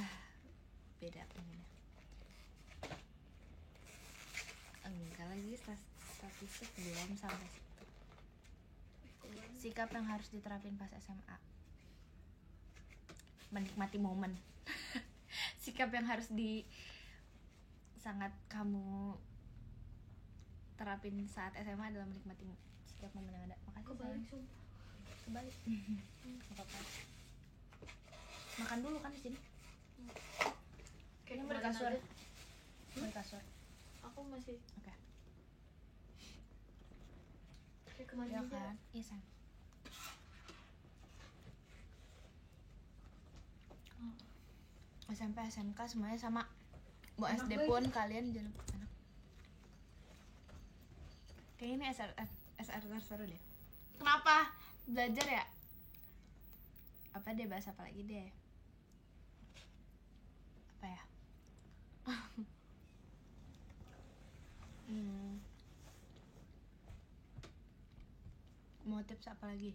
beda pengennya. Enggak lagi, statistik belum sampai situ. Sikap yang harus diterapin pas SMA, menikmati momen. Sikap yang harus sangat kamu terapin saat SMA adalah menikmati setiap momen yang ada. Makasih sayang. Kebalik. Apa-apa. Makan dulu kan di sini. Kayaknya mau di kasur. Mau di kasur. Aku masih. Oke. Kayak kemarin Ya aja. kan? Iya sayang. SMP, SMK semuanya sama. Mau Enak SD banget. pun kalian jangan enak. Kayaknya ini SR terseru deh. Kenapa? Belajar ya? Apa deh, bahas apa lagi deh? Apa ya? Mau tips apa lagi?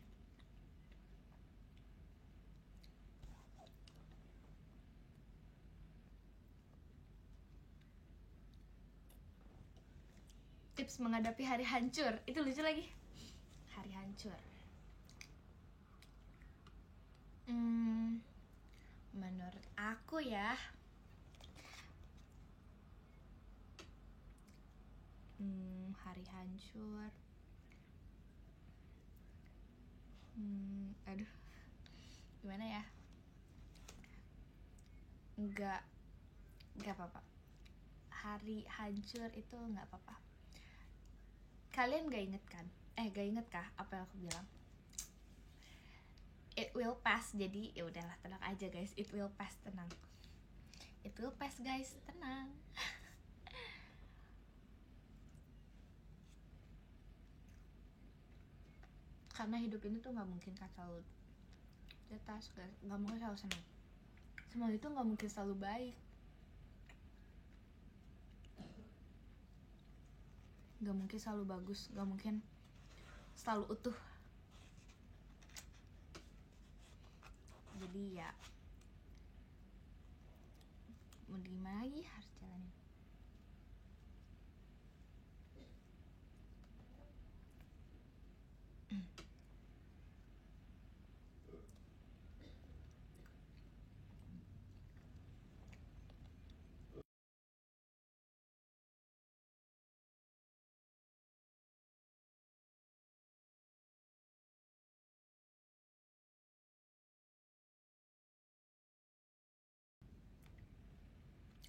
Tips menghadapi hari hancur. Itu lucu lagi. Hari hancur. Menurut aku ya, hari hancur. Aduh, gimana ya? Nggak apa-apa. Hari hancur itu nggak apa-apa. Kalian gak inget kan? Gak inget kah apa yang aku bilang? It will pass. Jadi ya udahlah, tenang aja guys. It will pass, tenang. It will pass guys, tenang. Karena hidup ini tuh nggak mungkin kan selalu di atas, nggak mungkin selalu senang. Semua itu nggak mungkin selalu baik. Nggak mungkin selalu bagus, nggak mungkin selalu utuh. Jadi ya mau gimana lagi, harus jalanin.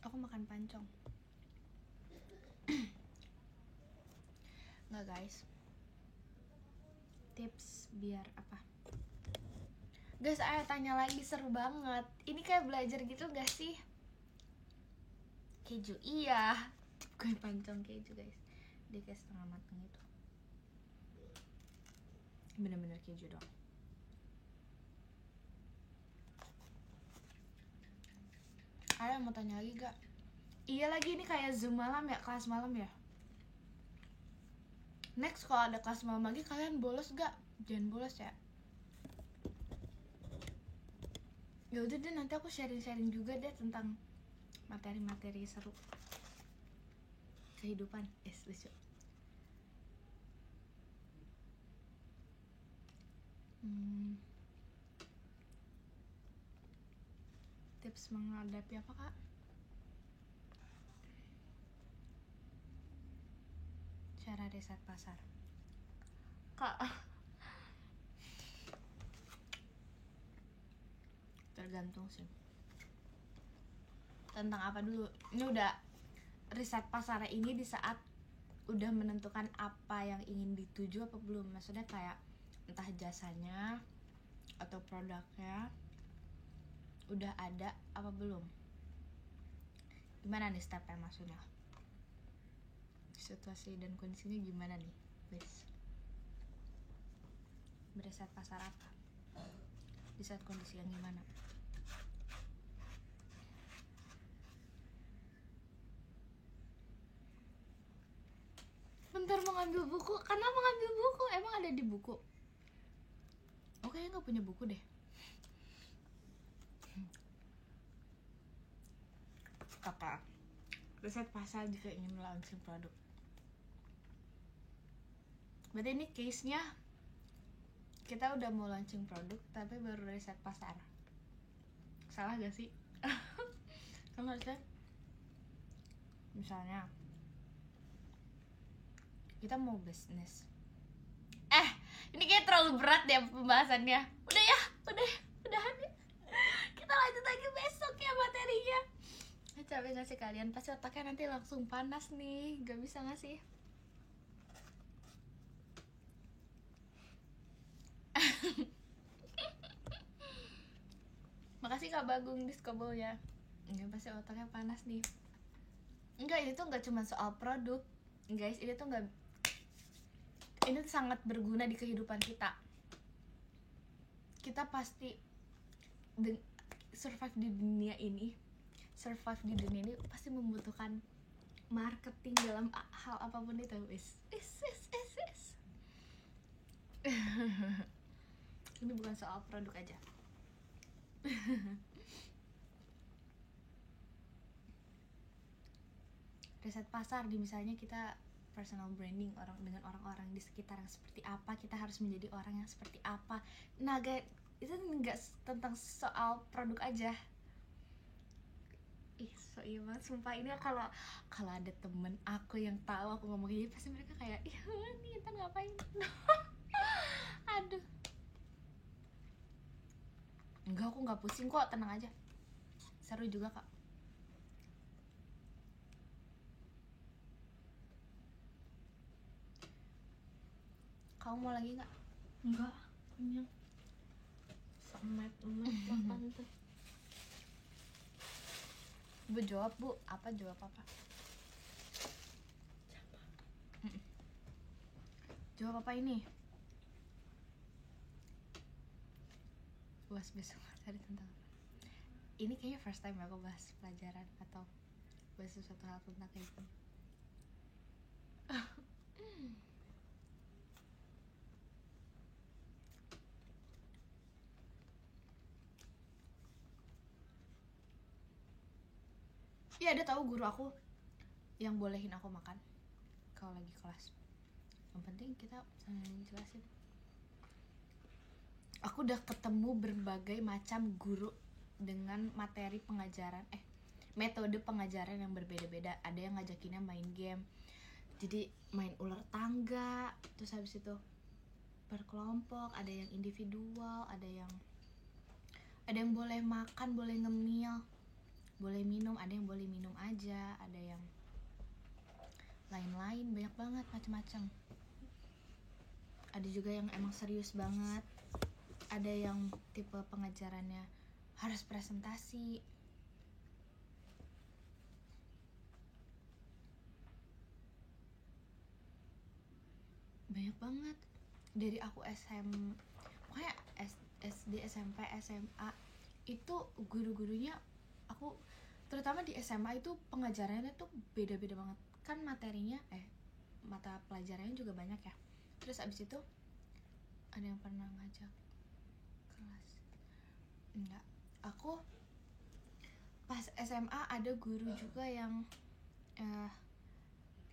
Aku makan pancong. Nggak guys, tips biar apa? Guys, ayo tanya lagi, seru banget. Ini kayak belajar gitu gak sih? Keju, iya. Bukan pancong, keju guys. Dia kayak setengah matang gitu. Bener-bener keju dong. Ayo mau tanya lagi gak? Iya lagi, ini kayak Zoom malam ya, kelas malam ya. Next kalau ada kelas malam lagi, kalian bolos gak? Jangan bolos ya. Ya udah deh, nanti aku sharing-sharing juga deh tentang materi-materi seru kehidupan. Lucu. Tips menghadapi apa kak? Cara riset pasar kak. Tergantung sih tentang apa dulu. Ini udah riset pasar ini di saat udah menentukan apa yang ingin dituju apa belum? Maksudnya kayak entah jasanya atau produknya udah ada apa belum? Gimana nih stepnya maksudnya? Situasi dan kondisinya gimana nih guys? Beriset pasar apa? Di saat kondisi yang gimana? Bentar, mau ngambil buku. Kenapa ngambil buku? Emang ada di buku? Oke, nggak punya buku deh. Apa? Riset pasar jika ingin launching produk. Berarti ini case-nya kita udah mau launching produk tapi baru riset pasar. Salah gak sih? Kan harusnya misalnya kita mau bisnis. Ini kayak terlalu berat deh pembahasannya. Udahan ya. Kita lanjut lagi besok ya materinya. Capek gak sih kalian? Pasti otaknya nanti langsung panas nih. Gak bisa gak sih? Makasih Kak Bagung diskobolnya. Ini pasti otaknya panas nih. Enggak, ini tuh gak cuma soal produk guys, ini tuh sangat berguna di kehidupan kita. Kita pasti survive di dunia ini pasti membutuhkan marketing dalam hal apapun itu. Is. Ini bukan soal produk aja. Riset pasar, di misalnya kita personal branding dengan orang-orang di sekitar yang seperti apa, kita harus menjadi orang yang seperti apa. Nah guys, itu nggak tentang soal produk aja. So iya banget, sumpah. Ini kalau ada temen aku yang tahu aku ngomong gini, pasti mereka kayak, ih nih Intan ngapain. Aduh, enggak, aku nggak pusing kok, tenang aja, seru juga kak. Kamu mau lagi nggak? Enggak, kenyang. Semet makan tuh. Bu jawab bu, jawab apa? Jawab apa ini? Bahas besok materi tentang apa? Ini kayaknya first time aku bahas pelajaran atau bahas sesuatu hal tentang kayak gitu. Iya, ada tahu guru aku yang bolehin aku makan kalau lagi kelas. Yang penting kita sambil jelasin. Aku udah ketemu berbagai macam guru dengan materi pengajaran, metode pengajaran yang berbeda-beda. Ada yang ngajakinnya main game, jadi main ular tangga, terus habis itu berkelompok, ada yang individual, ada yang boleh makan, boleh ngemil, boleh minum, ada yang boleh minum aja, ada yang lain-lain, banyak banget macam-macam. Ada juga yang emang serius banget, ada yang tipe pengajarannya harus presentasi. Banyak banget. Dari aku pokoknya SD, SMP, SMA itu guru-gurunya, aku terutama di SMA itu pengajarannya tuh beda-beda banget. Kan materinya mata pelajarannya juga banyak ya. Terus abis itu ada yang pernah ngajak kelas? Enggak. Aku pas SMA ada guru juga yang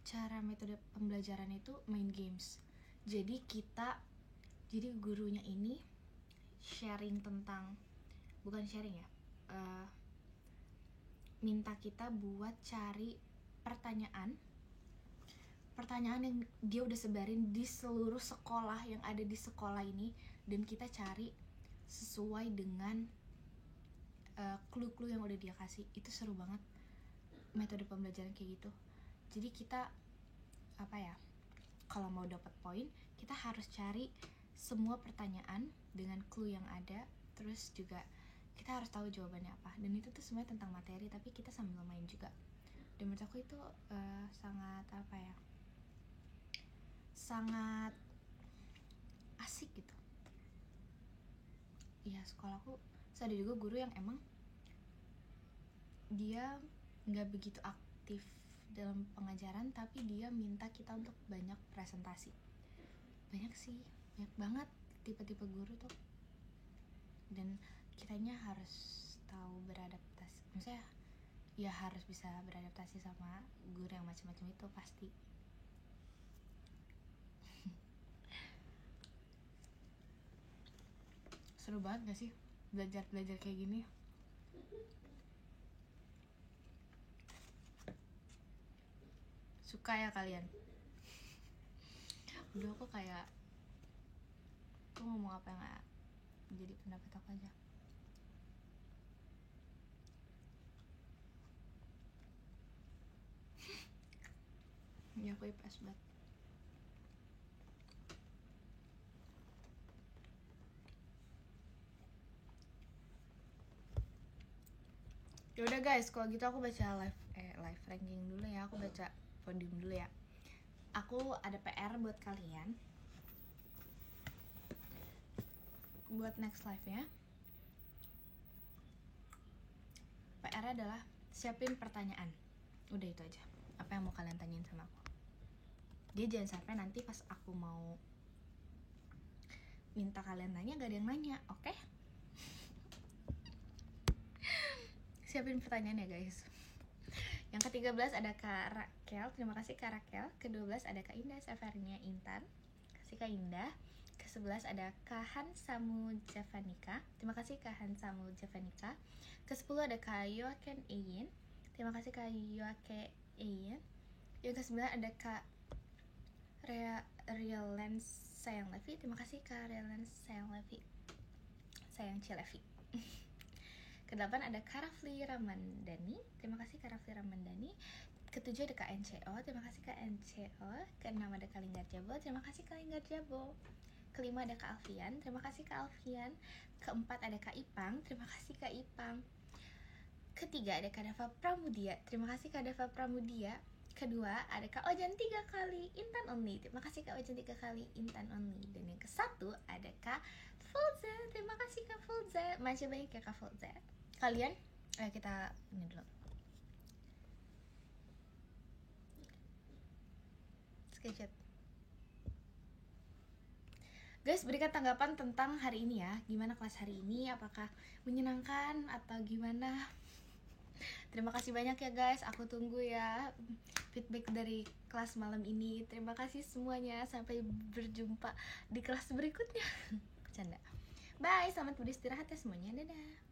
cara metode pembelajaran itu main games. Jadi gurunya ini sharing tentang, bukan sharing ya, minta kita buat cari pertanyaan yang dia udah sebarin di seluruh sekolah yang ada di sekolah ini, dan kita cari sesuai dengan clue-clue yang udah dia kasih. Itu seru banget metode pembelajaran kayak gitu. Jadi kita kalau mau dapat poin, kita harus cari semua pertanyaan dengan clue yang ada, terus juga kita harus tahu jawabannya apa. Dan itu tuh semuanya tentang materi, tapi kita sambil main juga. Dan menurut aku itu sangat asik gitu. Iya, sekolahku ada juga guru yang emang dia nggak begitu aktif dalam pengajaran, tapi dia minta kita untuk banyak presentasi. Banyak banget tipe-tipe guru tuh. Dan kitanya harus tahu beradaptasi. Maksudnya ya harus bisa beradaptasi sama guru yang macam-macam itu pasti. Seru banget gak sih belajar kayak gini? Suka ya kalian? Udah, aku ngomong apa yang gak jadi pendapat aku aja. Ya aku IPS banget. Yaudah guys, kalau gitu aku baca live ranking dulu ya. Aku baca podium dulu ya. Aku ada PR buat kalian buat next live ya. PR adalah siapin pertanyaan. Udah itu aja. Apa yang mau kalian tanyain sama aku. Dia jangan sampai nanti pas aku mau minta kalian nanya gak ada yang nanya, oke? Siapin pertanyaan ya guys. Yang ke-13 ada Kak Rakel. Terima kasih Kak Rakel. Ke-12 ada Kak Indah Safarnia Intan. Kasih Kak Indah. Ke-11 ada Kak Hansamu Javanika. Terima kasih Kak Hansamu Javanika. Ke-10 ada Kak Yoaken Eyin. Terima kasih Kak Yoaken Eyin. Yang ke-9 ada Kak Real Lens Sayang Levi. Terima kasih Kak Real Lens Sayang Levi. Sayang Cilevi. Ke-8 ada Kak Rafli Ramandani. Terima kasih Kak Rafli Ramandani. Ke-7 ada Kak NCO. Terima kasih Kak NCO. Ke-6 ada Kak Linggar Jabo. Terima kasih Kak Linggar Jabo. Ke-5 ada Kak Alfian. Terima kasih Kak Alfian. Ke-4 ada Kak Ipang. Terima kasih Kak Ipang. Ke-3 ada Kak Dava Pramudia. Terima kasih Kak Dava Pramudia. Kedua ada Kak Ojan 3 kali Intan Only. Terima kasih Kak Ojan 3 kali Intan Only. Dan yang ke-1 ada Kak Fulza. Terima kasih Kak Fulza. Masih banyak ya Kak Fulza. Kalian, kita ini dulu. Sketchet. Guys, berikan tanggapan tentang hari ini ya. Gimana kelas hari ini? Apakah menyenangkan atau gimana? Terima kasih banyak ya guys. Aku tunggu ya feedback dari kelas malam ini. Terima kasih semuanya. Sampai berjumpa di kelas berikutnya. Bercanda. Bye, selamat beristirahat ya semuanya. Dadah.